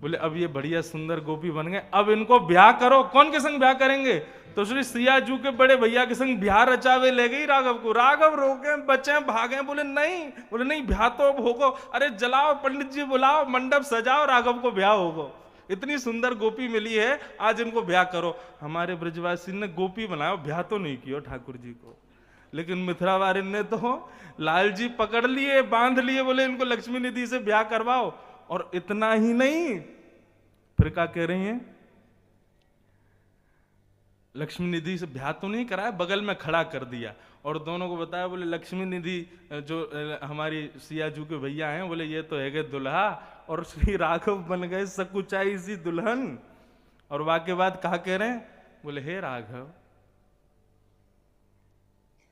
बोले अब ये बढ़िया सुंदर गोपी बन गए, अब इनको ब्याह करो। कौन के संग ब्याह करेंगे? तो श्री सियाजू के बड़े भैया के संग ब्याह रचावे ले गई राघव को। राघव रोके, बचे, भागे, बोले नहीं ब्याह तो अब होगो। अरे जलाओ, पंडित जी बुलाओ, मंडप सजाओ, राघव को ब्याह होगो। इतनी सुंदर गोपी मिली है, आज इनको ब्याह करो। हमारे ब्रजवासी ने गोपी बनाया, ब्याह तो नहीं किया ठाकुर जी को। लेकिन मिथिला वारिन ने तो लालजी पकड़ लिए, बांध लिए, बोले इनको लक्ष्मी निधि से ब्याह करवाओ। और इतना ही नहीं, फिर क्या कह रही हैं? लक्ष्मी निधि से ब्याह तो नहीं कराया, बगल में खड़ा कर दिया और दोनों को बताया, बोले लक्ष्मी निधि जो हमारी सियाजू के भैया हैं, बोले ये तो है दुल्हा, और श्री राघव बन गए सकुचाई सी दुल्हन। और वाक्य बाद कहा कह रहे हैं? बोले हे राघव,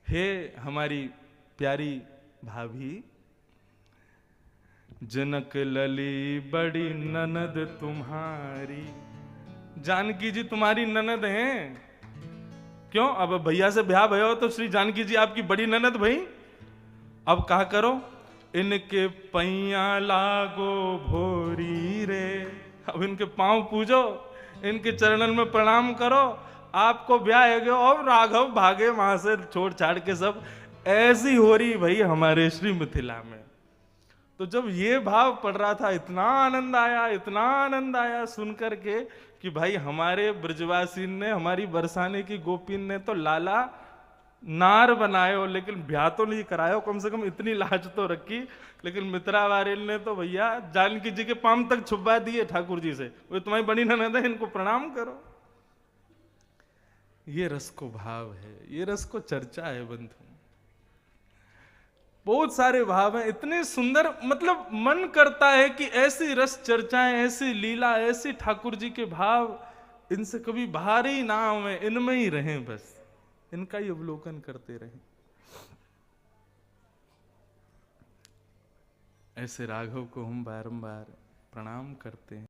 हे हमारी प्यारी भाभी, जनक लली बड़ी ननद तुम्हारी। जानकी जी तुम्हारी ननद हैं। क्यों? अब भैया से ब्याह भयो तो श्री जानकी जी आपकी बड़ी ननद भई। अब कहा करो, इनके पैया लागो भोरी रे। अब इनके पांव पूजो, इनके चरणन में प्रणाम करो, आपको ब्याह है गयो। और राघव भागे वहां से छोड़ छाड़ के सब। ऐसी हो रही भाई हमारे श्री मिथिला में। तो जब ये भाव पड़ रहा था, इतना आनंद आया, इतना आनंद आया सुन करके कि भाई हमारे ब्रजवासी ने, हमारी बरसाने की गोपी ने तो लाला नार बनायो, लेकिन ब्याह तो नहीं करायो, कम से कम इतनी लाज तो रखी। लेकिन मित्रा वारिल ने तो भैया जानकी जी के पांव तक छुपा दिए ठाकुर जी से, वो तुम्हारी बड़ी ननद है, इनको प्रणाम करो। ये रस को भाव है, ये रस को चर्चा है बंधु। बहुत सारे भाव हैं, इतने सुंदर, मतलब मन करता है कि ऐसी रस चर्चाएं, ऐसी लीला, ऐसी ठाकुर जी के भाव, इनसे कभी बाहर ही ना आवे, इनमें ही रहें, बस इनका ही अवलोकन करते रहें। ऐसे राघव को हम बारंबार प्रणाम करते हैं।